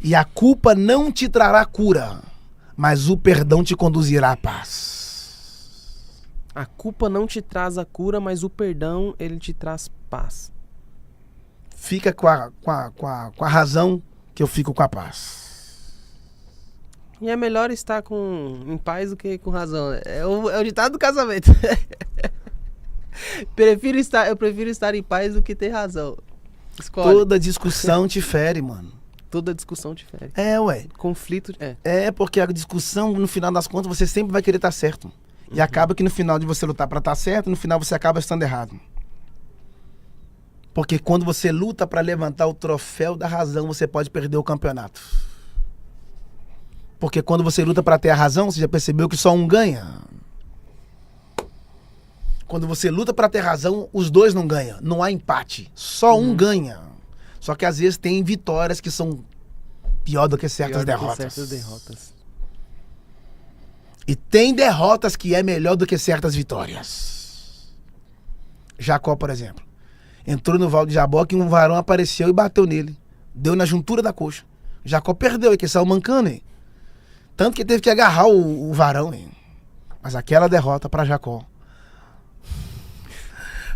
E a culpa não te trará cura, mas o perdão te conduzirá à paz. A culpa não te traz a cura, mas o perdão, ele te traz paz. Fica com a razão que eu fico com a paz. E é melhor estar em paz do que com razão. É o ditado do casamento. Eu prefiro estar em paz do que ter razão. Escolhe. Toda discussão te fere, mano. Toda discussão te fere. Conflito. Porque a discussão, no final das contas, você sempre vai querer estar certo. E acaba que no final de você lutar para estar certo, no final você acaba estando errado. Porque quando você luta para levantar o troféu da razão, você pode perder o campeonato. Porque quando você luta para ter a razão, você já percebeu que só um ganha. Quando você luta para ter razão, os dois não ganham. Não há empate. Só um ganha. Só que às vezes tem vitórias que são pior do que certas derrotas. E tem derrotas que é melhor do que certas vitórias. Jacó, por exemplo, entrou no Val de Jaboque e um varão apareceu e bateu nele. Deu na juntura da coxa. Jacó perdeu, e que saiu mancando, hein? Tanto que teve que agarrar o varão, hein? Mas aquela derrota para Jacó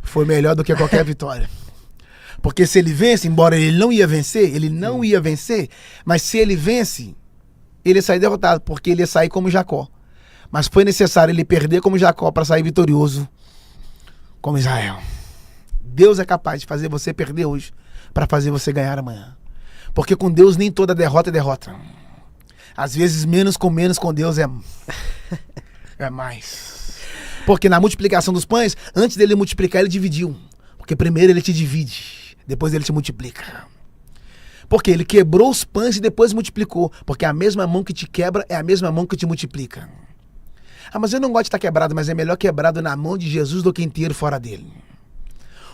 foi melhor do que qualquer vitória. Porque se ele vence, embora ele não ia vencer, mas se ele vence, ele ia sair derrotado, porque ele ia sair como Jacó. Mas foi necessário ele perder como Jacó para sair vitorioso como Israel. Deus é capaz de fazer você perder hoje para fazer você ganhar amanhã. Porque com Deus nem toda derrota é derrota. Às vezes menos com Deus é mais. Porque na multiplicação dos pães, antes dele multiplicar, ele dividiu. Porque primeiro ele te divide, depois ele te multiplica. Porque ele quebrou os pães e depois multiplicou. Porque a mesma mão que te quebra é a mesma mão que te multiplica. Ah, mas eu não gosto de estar quebrado, mas é melhor quebrado na mão de Jesus do que inteiro fora dele.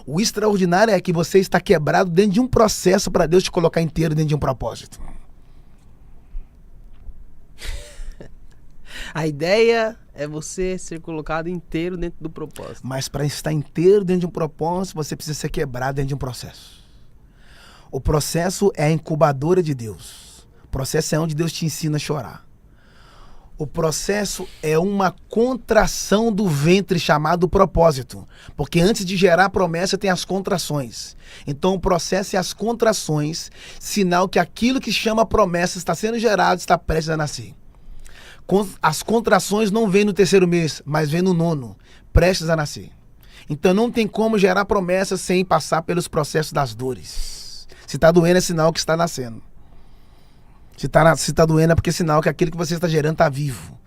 O extraordinário é que você está quebrado dentro de um processo para Deus te colocar inteiro dentro de um propósito. A ideia é você ser colocado inteiro dentro do propósito. Mas para estar inteiro dentro de um propósito, você precisa ser quebrado dentro de um processo. O processo é a incubadora de Deus. O processo é onde Deus te ensina a chorar. O processo é uma contração do ventre chamado propósito. Porque antes de gerar a promessa tem as contrações. Então o processo é as contrações, sinal que aquilo que chama promessa está sendo gerado, está prestes a nascer. As contrações não vêm no 3º mês, mas vêm no 9º, prestes a nascer. Então não tem como gerar promessa sem passar pelos processos das dores. Se está doendo é sinal que está nascendo. Se tá doendo é porque é sinal que aquilo que você está gerando está vivo.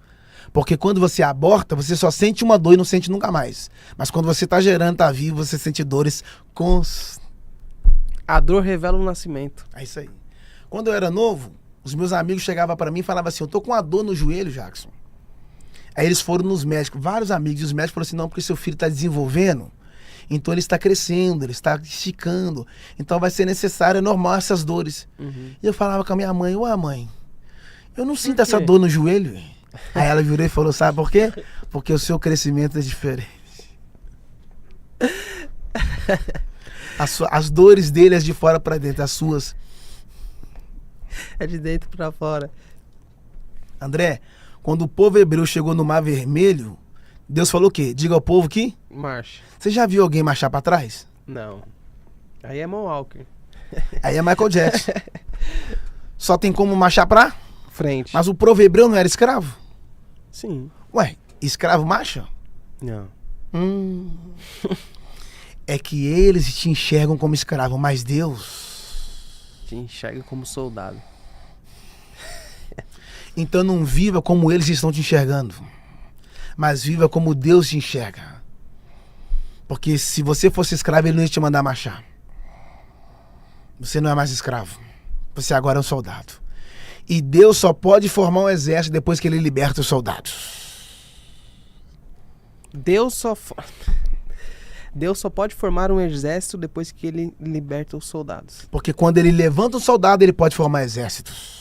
Porque quando você aborta, você só sente uma dor e não sente nunca mais. Mas quando você está gerando, está vivo, você sente dores A dor revela o nascimento. É isso aí. Quando eu era novo, os meus amigos chegavam para mim e falavam assim, eu tô com uma dor no joelho, Jackson. Aí eles foram nos médicos, vários amigos, e os médicos falaram assim, não, porque seu filho está desenvolvendo, então ele está crescendo, ele está esticando, então vai ser necessário, é normal essas dores. Uhum. E eu falava com a minha mãe, ué mãe, eu não sinto essa dor no joelho. Aí ela virou e falou, sabe por quê? Porque o seu crescimento é diferente. As dores dele é de fora para dentro, as suas é de dentro para fora. André, quando o povo hebreu chegou no Mar Vermelho, Deus falou o quê? Diga ao povo que marche. Você já viu alguém marchar para trás? Não. Aí é Moonwalker. Aí é Michael Jackson. Só tem como marchar para frente. Mas o povo hebreu não era escravo? Sim. Ué, escravo marcha? Não. É que eles te enxergam como escravo, mas Deus te enxerga como soldado. Então não viva como eles estão te enxergando, mas viva como Deus te enxerga. Porque se você fosse escravo, ele não ia te mandar marchar. Você não é mais escravo. Você agora é um soldado. E Deus só pode formar um exército depois que ele liberta os soldados. Deus só pode formar um exército depois que ele liberta os soldados. Porque quando ele levanta um soldado, ele pode formar exércitos.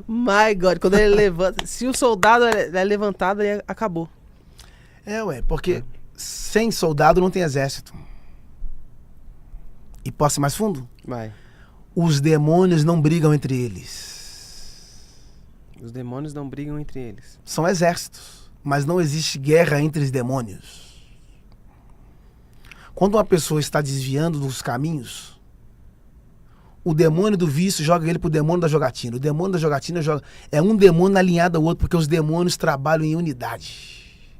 My God, quando ele levanta... Se o soldado é levantado, aí acabou. Porque sem soldado não tem exército. E posso ir mais fundo? Vai. Os demônios não brigam entre eles. Os demônios não brigam entre eles. São exércitos. Mas não existe guerra entre os demônios. Quando uma pessoa está desviando dos caminhos, o demônio do vício joga ele pro demônio da jogatina. O demônio da jogatina é um demônio alinhado ao outro, porque os demônios trabalham em unidade.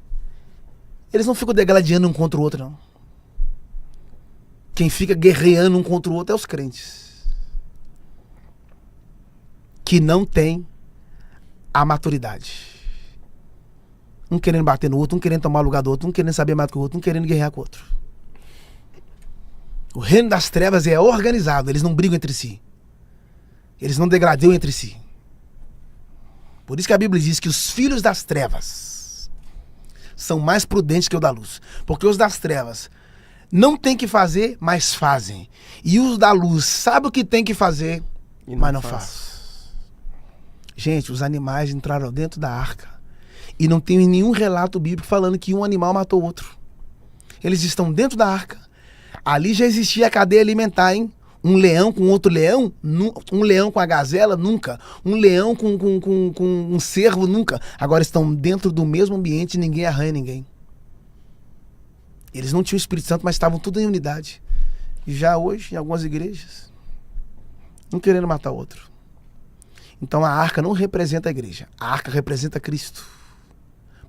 Eles não ficam degladiando um contra o outro, não. Quem fica guerreando um contra o outro é os crentes. Que não tem a maturidade. Um querendo bater no outro, um querendo tomar o lugar do outro, um querendo saber mais do que o outro, um querendo guerrear com o outro. O reino das trevas é organizado, eles não brigam entre si. Eles não degradam entre si. Por isso que a Bíblia diz que os filhos das trevas são mais prudentes que os da luz. Porque os das trevas não tem que fazer, mas fazem. E os da luz sabem o que tem que fazer, mas não faz. Gente, os animais entraram dentro da arca. E não tem nenhum relato bíblico falando que um animal matou o outro. Eles estão dentro da arca. Ali já existia a cadeia alimentar, hein? Um leão com outro leão? Um leão com a gazela? Nunca. Um leão com um cervo? Nunca. Agora estão dentro do mesmo ambiente e ninguém arranha ninguém. Eles não tinham o Espírito Santo, mas estavam tudo em unidade. E já hoje, em algumas igrejas, um querendo matar o outro. Então a arca não representa a igreja. A arca representa Cristo.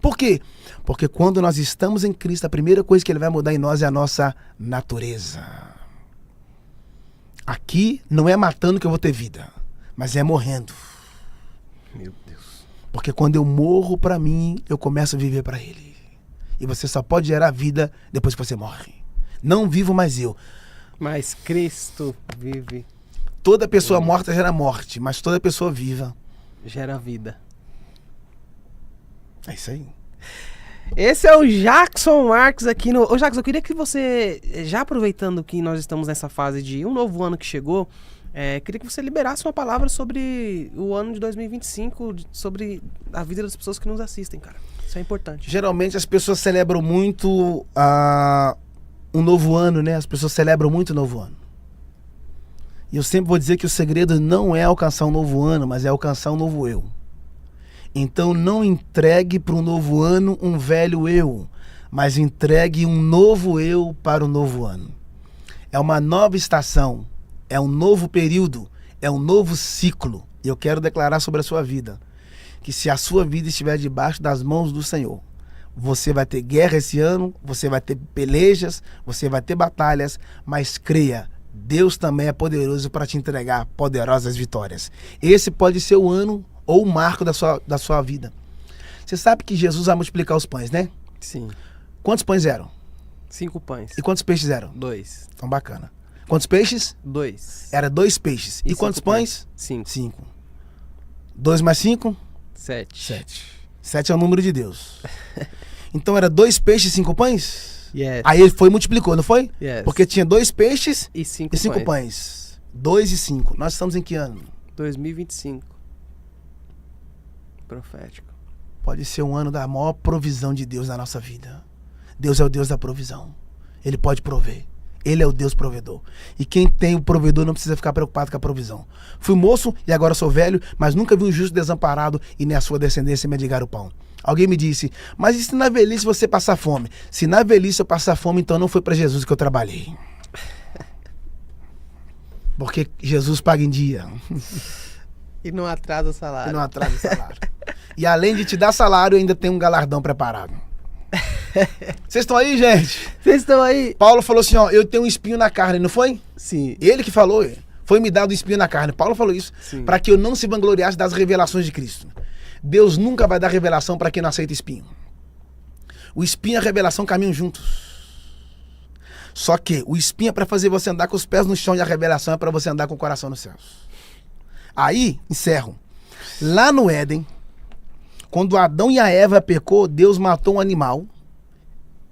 Por quê? Porque quando nós estamos em Cristo, a primeira coisa que ele vai mudar em nós é a nossa natureza. Aqui não é matando que eu vou ter vida, mas é morrendo. Meu Deus. Porque quando eu morro para mim, eu começo a viver para ele. E você só pode gerar vida depois que você morre. Não vivo mais eu. Mas Cristo vive. Toda pessoa morta gera morte, mas toda pessoa viva gera vida. É isso aí. Esse é o Jackson Marques aqui no... Ô Jackson, eu queria que você, já aproveitando que nós estamos nessa fase de um novo ano que chegou, queria que você liberasse uma palavra sobre o ano de 2025, sobre a vida das pessoas que nos assistem, cara. Isso é importante. Geralmente as pessoas celebram muito um novo ano, né? As pessoas celebram muito o novo ano. E eu sempre vou dizer que o segredo não é alcançar um novo ano, mas é alcançar um novo eu. Então não entregue para um novo ano um velho eu, mas entregue um novo eu para o novo ano. É uma nova estação, é um novo período, é um novo ciclo. E eu quero declarar sobre a sua vida, que se a sua vida estiver debaixo das mãos do Senhor, você vai ter guerra esse ano, você vai ter pelejas, você vai ter batalhas, mas creia, Deus também é poderoso para te entregar poderosas vitórias. Esse pode ser o ano ou o marco da sua vida. Você sabe que Jesus vai multiplicar os pães, né? Sim. Quantos pães eram? 5 pães. E quantos peixes eram? 2. Então bacana. Quantos peixes? 2. Era 2 peixes. E quantos pães? 5. 5. 2 mais 5? 7. 7. 7 é o número de Deus. Então era 2 peixes e 5 pães? Yes. Aí ele foi e multiplicou, não foi? Yes. Porque tinha 2 peixes e 5 pães. 2 e 5. Nós estamos em que ano? 2025. Profético. Pode ser um ano da maior provisão de Deus na nossa vida. Deus é o Deus da provisão. Ele pode prover. Ele é o Deus provedor. E quem tem o provedor não precisa ficar preocupado com a provisão. Fui moço e agora sou velho, mas nunca vi um justo desamparado e nem a sua descendência mendigar o pão. Alguém me disse, mas e se na velhice você passar fome? Se na velhice eu passar fome, então não foi para Jesus que eu trabalhei. Porque Jesus paga em dia. E não atrasa o salário. E não atrasa o salário. E além de te dar salário, ainda tem um galardão preparado. Vocês estão aí, gente? Vocês estão aí? Paulo falou assim, ó, eu tenho um espinho na carne, não foi? Sim. Ele que falou, foi me dado um espinho na carne. Paulo falou isso, para que eu não se vangloriasse das revelações de Cristo. Deus nunca vai dar revelação para quem não aceita espinho. O espinho e a revelação caminham juntos. Só que o espinho é para fazer você andar com os pés no chão e a revelação é para você andar com o coração nos céus. Aí, encerro. Lá no Éden, quando Adão e a Eva pecou, Deus matou um animal,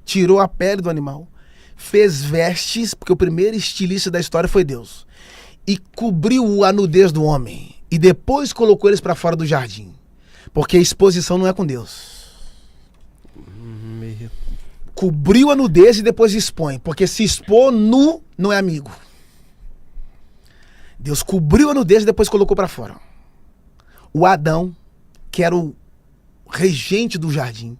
tirou a pele do animal, fez vestes, porque o primeiro estilista da história foi Deus, e cobriu a nudez do homem, e depois colocou eles para fora do jardim, porque a exposição não é com Deus. Cobriu a nudez e depois expõe, porque se expor nu não é amigo. Deus cobriu a nudez e depois colocou para fora. O Adão, que era o regente do jardim,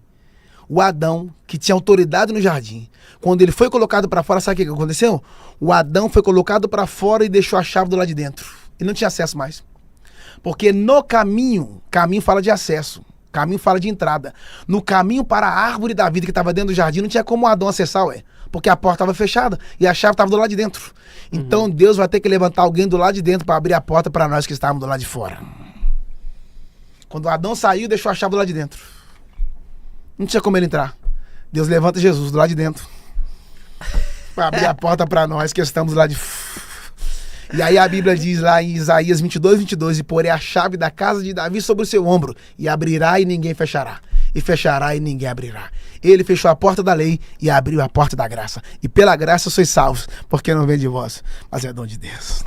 o Adão, que tinha autoridade no jardim, quando ele foi colocado para fora, sabe o que aconteceu? O Adão foi colocado para fora e deixou a chave do lado de dentro. Ele não tinha acesso mais. Porque no caminho fala de acesso, caminho fala de entrada. No caminho para a árvore da vida que estava dentro do jardim, não tinha como o Adão acessar, porque a porta estava fechada e a chave estava do lado de dentro. Então Deus vai ter que levantar alguém do lado de dentro para abrir a porta para nós que estávamos do lado de fora. Quando Adão saiu, deixou a chave do lado de dentro. Não tinha como ele entrar. Deus levanta Jesus do lado de dentro para abrir a porta para nós que estamos do lado de fora. E aí a Bíblia diz lá em Isaías 22, 22, e porei a chave da casa de Davi sobre o seu ombro, e abrirá e ninguém fechará. e fechará e ninguém abrirá. Ele fechou a porta da lei e abriu a porta da graça. E pela graça sois salvos, porque não vem de vós, mas é dom de Deus.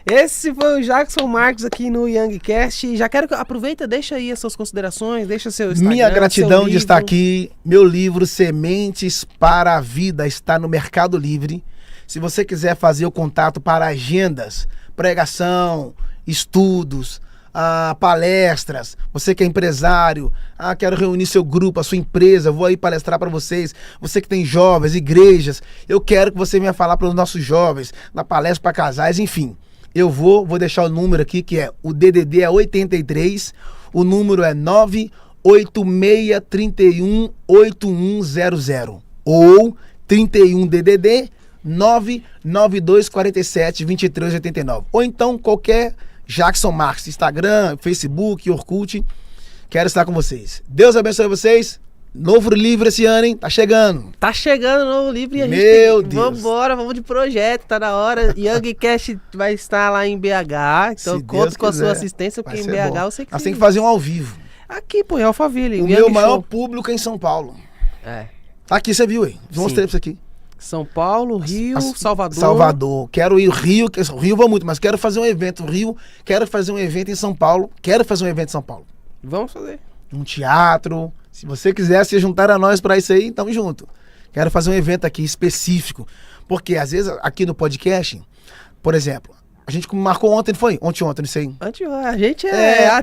Esse foi o Jackson Marques aqui no YoungCast. Já quero que aproveita, deixa aí as suas considerações, deixa seu Instagram. Minha gratidão de estar aqui. Meu livro Sementes para a Vida está no Mercado Livre. Se você quiser fazer o contato para agendas, pregação, estudos, palestras, você que é empresário, quero reunir seu grupo, a sua empresa, vou aí palestrar para vocês, você que tem jovens, igrejas, eu quero que você venha falar para os nossos jovens, na palestra para casais, enfim. Eu vou deixar o número aqui, que é o DDD é 83, o número é 986318100 ou 31 DDD 992472389. Ou então qualquer Jackson Marques, Instagram, Facebook, Orkut. Quero estar com vocês. Deus abençoe vocês. Novo livro esse ano, hein? Tá chegando. Tá chegando o novo livro e a gente Meu Deus. Vambora, vamos de projeto, tá na hora. YoungCast vai estar lá em BH, então conto com a sua assistência, porque em BH eu sei que... Nós temos que fazer um ao vivo. Aqui, pô, em Alphaville. O meu maior público é em São Paulo. Aqui, você viu aí? Vou mostrar pra você aqui. São Paulo, Rio, Salvador. Salvador. Quero ir Rio vou muito, mas quero fazer um evento Rio, quero fazer um evento em São Paulo, quero fazer um evento em São Paulo. Vamos fazer. Um teatro. Se você quiser se juntar a nós para isso aí, tamo junto. Quero fazer um evento aqui específico. Porque às vezes aqui no podcast, por exemplo, a gente marcou ontem, não foi? Ontem, não sei. A gente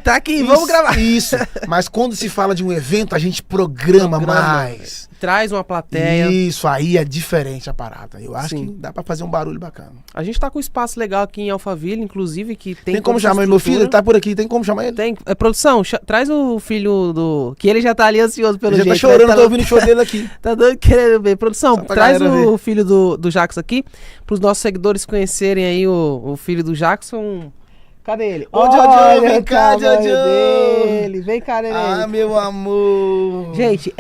tá aqui, isso, vamos gravar. Isso, mas quando se fala de um evento, a gente programa mais. Traz uma plateia. Isso, aí é diferente a parada. Eu acho que dá pra fazer um barulho bacana. A gente tá com um espaço legal aqui em Alphaville, inclusive, que tem como chamar meu filho? Ele tá por aqui, tem como chamar ele? Tem. Produção, traz o filho do... Que ele já tá ali ansioso pelo jeito. Ele já tá chorando, tô ouvindo o show dele aqui. Tá doido querendo ver. Produção, traz o filho do Jackson aqui, pros nossos seguidores conhecerem aí o filho do Jackson. Cadê ele? Ô, Jojo, vem cá, Jojo. Vem cá, neném. Ah, meu amor. Gente,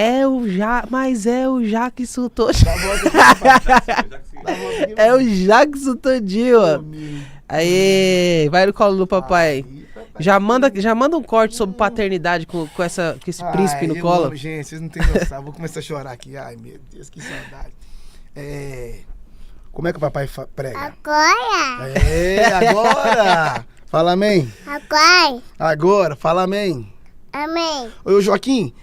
mas é o Jackson todo. É o Jackson todinho, ó. Aí, vai no colo do papai. Já manda um corte sobre paternidade com esse príncipe no colo. Gente, vocês não têm noção. Vou começar a chorar aqui. Ai, meu Deus, que saudade. Como é que o papai prega? Agora. Agora. Fala amém. Agora, fala amém. Amém. Ô, Joaquim,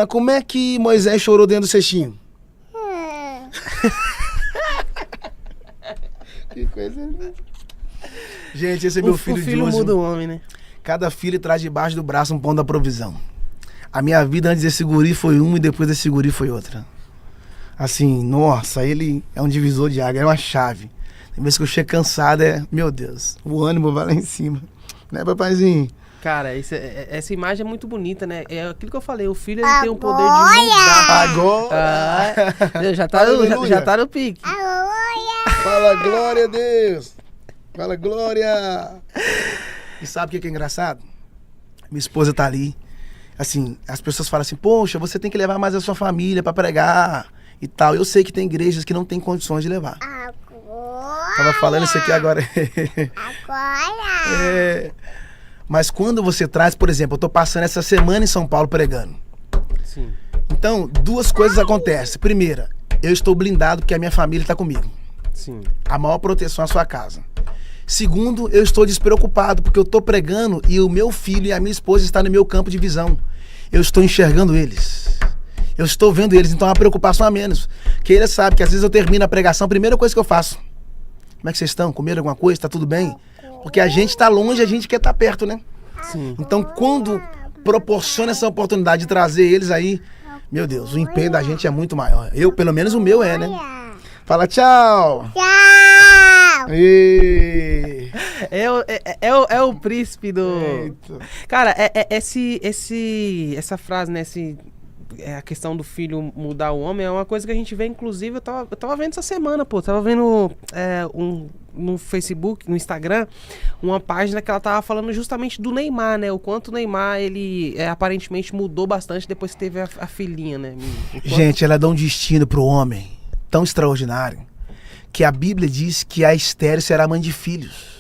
como é que Moisés chorou dentro do cestinho? Que coisa linda. Gente, esse é meu filho de hoje. O filho muda o homem, né? Cada filho traz debaixo do braço um pão da provisão. A minha vida antes desse guri foi uma e depois desse guri foi outra. Assim, nossa, ele é um divisor de água, é uma chave. Tem vezes que eu chego cansado, meu Deus, o ânimo vai lá em cima. Né, papaizinho? Cara, essa imagem é muito bonita, né? É aquilo que eu falei, o filho ele tem o poder de mudar. Agora! Já tá no pique. Fala glória a Deus! Fala glória! E sabe o que é engraçado? Minha esposa tá ali. Assim, as pessoas falam assim, poxa, você tem que levar mais a sua família pra pregar e tal. Eu sei que tem igrejas que não tem condições de levar. Tava falando isso aqui agora. Mas quando você traz, por exemplo, eu tô passando essa semana em São Paulo pregando. Sim. Então, duas coisas acontecem. Primeira, eu estou blindado porque a minha família tá comigo. Sim. A maior proteção é a sua casa. Segundo, eu estou despreocupado porque eu tô pregando e o meu filho e a minha esposa estão no meu campo de visão. Eu estou enxergando eles. Eu estou vendo eles, então é uma preocupação a menos. Que ele sabe que às vezes eu termino a pregação, a primeira coisa que eu faço. Como é que vocês estão? Comeram alguma coisa? Tá tudo bem? Porque a gente tá longe, a gente quer estar perto, né? Sim. Então, quando proporciona essa oportunidade de trazer eles aí, meu Deus, o empenho da gente é muito maior. Pelo menos o meu né? Fala tchau! Tchau! É o príncipe do... Eita. Cara, essa frase, né? A questão do filho mudar o homem é uma coisa que a gente vê, inclusive, eu tava vendo essa semana, pô. Tava vendo no Facebook, no Instagram, uma página que ela tava falando justamente do Neymar, né? O quanto o Neymar, ele aparentemente mudou bastante depois que teve a filhinha, né? Gente, ela dá um destino pro homem tão extraordinário que a Bíblia diz que a estéril será mãe de filhos.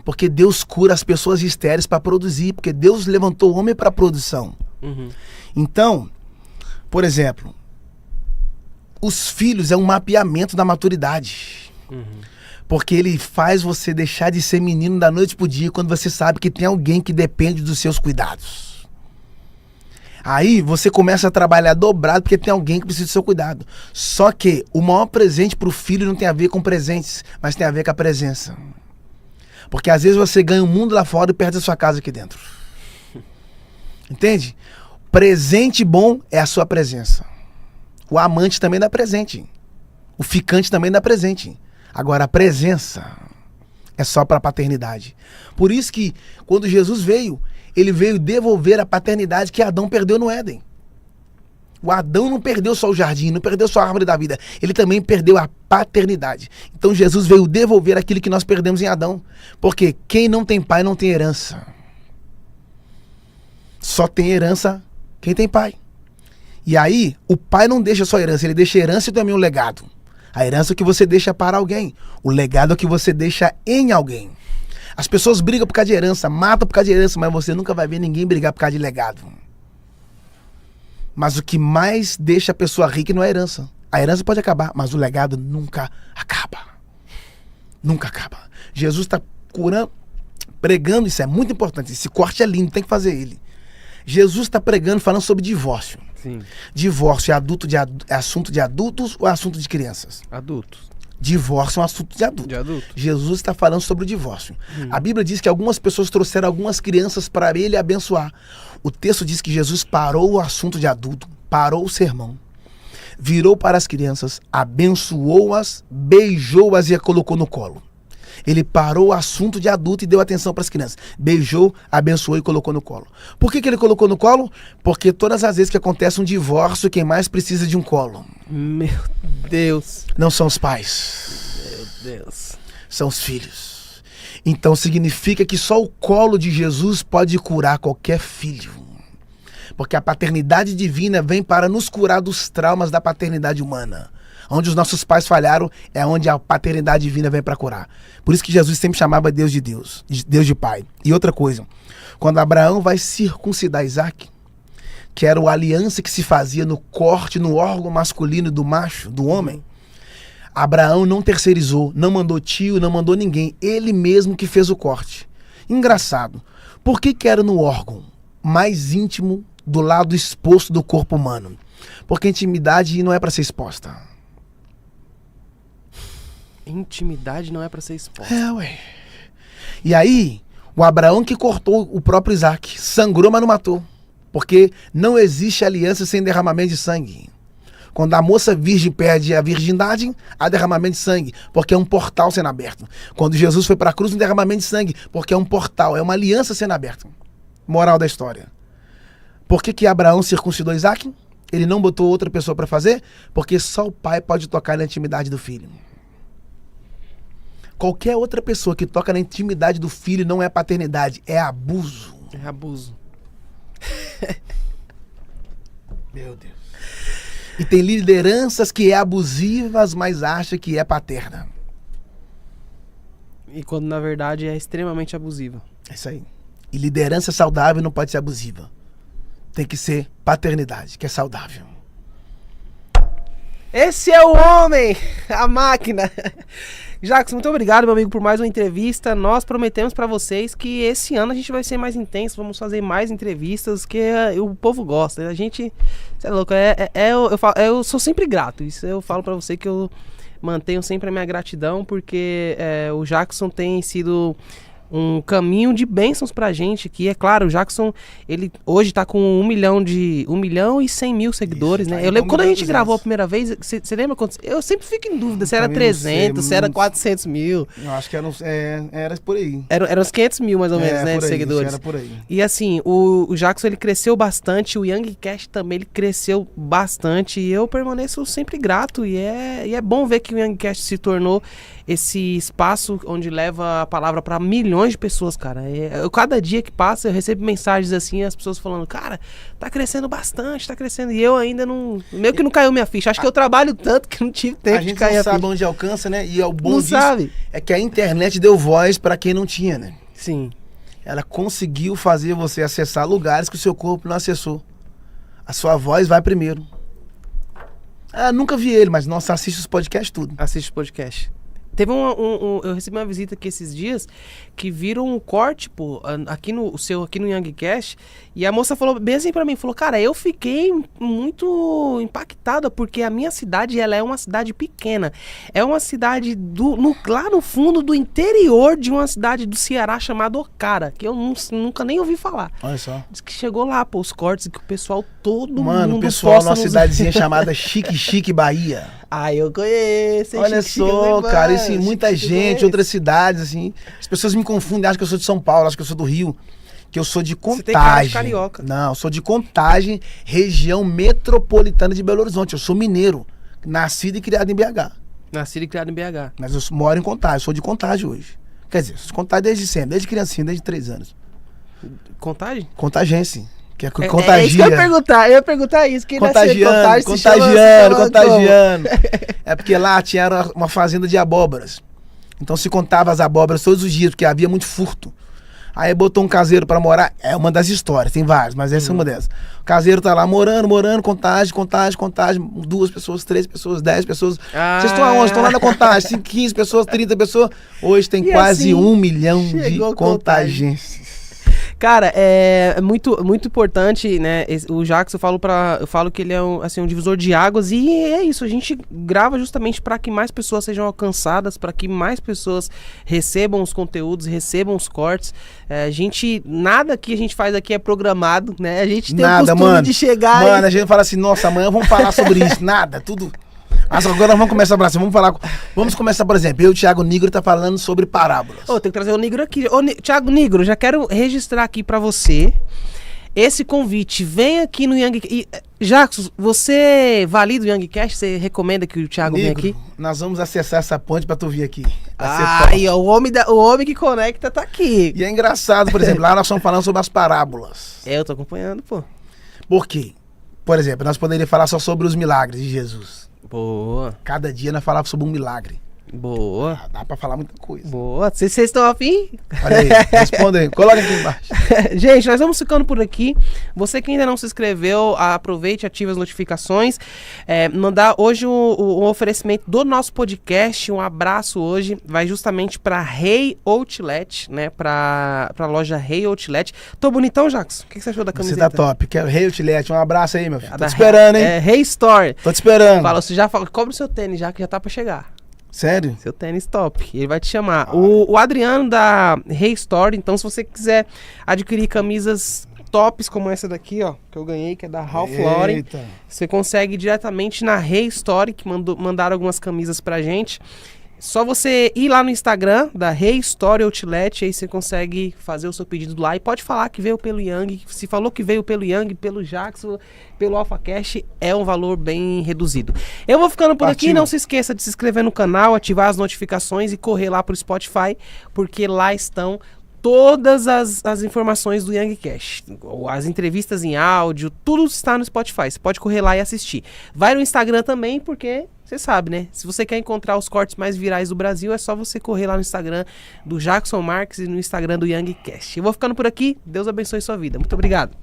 Porque Deus cura as pessoas estéreis para produzir, porque Deus levantou o homem para produção. Então, por exemplo, os filhos é um mapeamento da maturidade. Porque ele faz você deixar de ser menino da noite pro dia quando você sabe que tem alguém que depende dos seus cuidados. Aí você começa a trabalhar dobrado porque tem alguém que precisa do seu cuidado. Só que o maior presente pro filho não tem a ver com presentes, mas tem a ver com a presença. Porque às vezes você ganha o mundo lá fora e perde a sua casa aqui dentro. Entende? Presente bom é a sua presença. O amante também dá presente. O ficante também dá presente. Agora a presença é só para a paternidade. Por isso que quando Jesus veio, ele veio devolver a paternidade que Adão perdeu no Éden. O Adão não perdeu só o jardim, não perdeu só a árvore da vida. Ele também perdeu a paternidade. Então Jesus veio devolver aquilo que nós perdemos em Adão. Porque quem não tem pai não tem herança. Só tem herança quem tem pai. E aí, o pai não deixa só herança, ele deixa herança e também um legado. A herança é o que você deixa para alguém. O legado é o que você deixa em alguém. As pessoas brigam por causa de herança, matam por causa de herança, mas você nunca vai ver ninguém brigar por causa de legado. Mas o que mais deixa a pessoa rica não é a herança. A herança pode acabar, mas o legado nunca acaba. Nunca acaba. Jesus está curando, pregando, isso é muito importante. Esse corte é lindo, tem que fazer ele. Jesus está pregando, falando sobre divórcio. Sim. Divórcio é assunto de adultos ou é assunto de crianças? Adultos. Divórcio é um assunto de adulto. Jesus está falando sobre o divórcio. A Bíblia diz que algumas pessoas trouxeram algumas crianças para ele abençoar. O texto diz que Jesus parou o assunto de adulto, parou o sermão, virou para as crianças, abençoou-as, beijou-as e a colocou no colo. Ele parou o assunto de adulto e deu atenção para as crianças. Beijou, abençoou e colocou no colo. Por que ele colocou no colo? Porque todas as vezes que acontece um divórcio, quem mais precisa de um colo? Meu Deus. Não são os pais. Meu Deus. São os filhos. Então significa que só o colo de Jesus pode curar qualquer filho. Porque a paternidade divina vem para nos curar dos traumas da paternidade humana. Onde os nossos pais falharam é onde a paternidade divina vem para curar. Por isso que Jesus sempre chamava Deus de Deus, Deus de Pai. E outra coisa, quando Abraão vai circuncidar Isaac, que era a aliança que se fazia no corte, no órgão masculino do macho, do homem, Abraão não terceirizou, não mandou tio, não mandou ninguém. Ele mesmo que fez o corte. Engraçado. Por que era no órgão mais íntimo do lado exposto do corpo humano? Porque a intimidade não é para ser exposta. Intimidade não é pra ser exposta. É, ué. E aí, o Abraão que cortou o próprio Isaac, sangrou, mas não matou. Porque não existe aliança sem derramamento de sangue. Quando a moça virgem perde a virgindade, há derramamento de sangue, porque é um portal sendo aberto. Quando Jesus foi para a cruz, um derramamento de sangue, porque é um portal, é uma aliança sendo aberta. Moral da história. Por que Abraão circuncidou Isaac? Ele não botou outra pessoa para fazer? Porque só o pai pode tocar na intimidade do filho. Qualquer outra pessoa que toca na intimidade do filho não é paternidade, é abuso. É abuso. Meu Deus. E tem lideranças que é abusivas, mas acha que é paterna. E quando na verdade é extremamente abusiva. É isso aí. E liderança saudável não pode ser abusiva. Tem que ser paternidade, que é saudável. Esse é o homem, a máquina. Jackson, muito obrigado, meu amigo, por mais uma entrevista. Nós prometemos pra vocês que esse ano a gente vai ser mais intenso, vamos fazer mais entrevistas, que o povo gosta. A gente, você é louco, eu sou sempre grato. Isso eu falo pra você que eu mantenho sempre a minha gratidão, porque o Jackson tem sido um caminho de bênçãos pra gente aqui. É claro, o Jackson, ele hoje tá com 1 milhão e 100 mil seguidores, isso, né? Eu lembro quando a gente gravou a primeira vez, você lembra quando... Eu sempre fico em dúvida se era 300, se era 400 mil. Eu acho que era por aí. Era uns 500 mil mais ou menos, né, de seguidores. Era por aí. E assim, o Jackson, ele cresceu bastante, o Youngcast também, ele cresceu bastante, e eu permaneço sempre grato, e é bom ver que o Youngcast se tornou esse espaço onde leva a palavra para milhões milhões de pessoas, cara. Cada dia que passa eu recebo mensagens assim, as pessoas falando, cara, tá crescendo bastante, tá crescendo. E eu ainda não... Meio que não caiu minha ficha. Acho que eu trabalho tanto que não tive tempo de cair a ficha. A gente não sabe onde alcança, né? E o bom não disso sabe. É que a internet deu voz pra quem não tinha, né? Sim. Ela conseguiu fazer você acessar lugares que o seu corpo não acessou. A sua voz vai primeiro. Ah, nunca vi ele, mas nossa, assiste os podcasts tudo. Assiste os podcasts. Teve eu recebi uma visita aqui esses dias que viram um corte, pô, aqui no Youngcast, e a moça falou bem assim pra mim, falou, cara, eu fiquei muito impactada, porque a minha cidade, ela é uma cidade pequena, é uma cidade lá no fundo do interior de uma cidade do Ceará chamada Ocara, que eu nunca nem ouvi falar. Olha só. Diz que chegou lá, pô, os cortes, e que o pessoal, Mano, o pessoal numa cidadezinha chamada Chique, Bahia. Ah, eu conheço. Olha só, cara, assim, muita gente, outras cidades, assim. As pessoas me confundem, acham que eu sou de São Paulo, acham que eu sou do Rio, que eu sou de Contagem. Você tem cara de carioca. Não, eu sou de Contagem, região metropolitana de Belo Horizonte. Eu sou mineiro, nascido e criado em BH. Nascido e criado em BH. Mas eu moro em Contagem, sou de Contagem hoje. Quer dizer, sou de Contagem desde sempre, desde criancinha, desde 3 anos. Contagem? Contagense. Que é contagia. É isso que eu ia perguntar isso. Quem contagiando. É porque lá tinha uma fazenda de abóboras. Então se contava as abóboras todos os dias, porque havia muito furto. Aí botou um caseiro pra morar, é uma das histórias, tem várias, mas essa é uma dessas. O caseiro tá lá morando, contagem, 2 pessoas, 3 pessoas, 10 pessoas. Vocês estão aonde? Estão lá na Contagem, 15 pessoas, 30 pessoas. Hoje tem quase assim, 1 milhão de contagenses. Cara, é muito, muito importante, né? O Jackson, eu falo que ele é um divisor de águas, e é isso, a gente grava justamente para que mais pessoas sejam alcançadas, para que mais pessoas recebam os conteúdos, recebam os cortes. Nada que a gente faz aqui é programado, né? A gente tem o costume de chegar. Mano, a gente fala assim, nossa, amanhã vamos falar sobre isso. Nada, tudo. Mas agora vamos começar pra cima, vamos começar, por exemplo, eu, Thiago Nigro, tá falando sobre parábolas. Tem que trazer o Nigro aqui. Thiago Nigro, já quero registrar aqui pra você esse convite. Vem aqui no Young... Jackson, você valida o Youngcast? Você recomenda que o Thiago venha aqui? Nós vamos acessar essa ponte pra tu vir aqui. O homem que conecta tá aqui. E é engraçado, por exemplo, lá nós estamos falando sobre as parábolas. Eu tô acompanhando, pô. Por quê? Por exemplo, nós poderíamos falar só sobre os milagres de Jesus. Boa. Cada dia nós falávamos sobre um milagre. Boa. Dá pra falar muita coisa. Boa. Vocês estão afim? Olha aí, responda aí. Coloca aqui embaixo. Gente, nós vamos ficando por aqui. Você que ainda não se inscreveu, aproveite, ative as notificações. Mandar hoje um oferecimento do nosso podcast. Um abraço hoje. Vai justamente pra Hey Outlet, né? Pra loja Hey Outlet. Tô bonitão, Jackson? O que você achou da camiseta? Você tá top. Quero Hey Outlet. Um abraço aí, meu filho. Tô te esperando, hein? Hey Store. Tô te esperando. Você cobre o seu tênis já, que já tá pra chegar. Sério? Seu tênis top. Ele vai te chamar. O Adriano da Hey Store. Então, se você quiser adquirir camisas tops como essa daqui, ó, que eu ganhei, que é da Ralph Lauren, você consegue diretamente na Hey Store, que mandaram algumas camisas pra gente. Só você ir lá no Instagram da Hey Store Outlet, aí você consegue fazer o seu pedido lá e pode falar que veio pelo Young. Se falou que veio pelo Young, pelo Jackson, pelo AlphaCast, é um valor bem reduzido. Eu vou ficando por aqui, não se esqueça de se inscrever no canal, ativar as notificações e correr lá pro Spotify, porque lá estão todas as informações do Youngcast, as entrevistas em áudio, tudo está no Spotify. Você pode correr lá e assistir. Vai no Instagram também, porque você sabe, né? Se você quer encontrar os cortes mais virais do Brasil, é só você correr lá no Instagram do Jackson Marques e no Instagram do Youngcast. Eu vou ficando por aqui. Deus abençoe sua vida. Muito obrigado.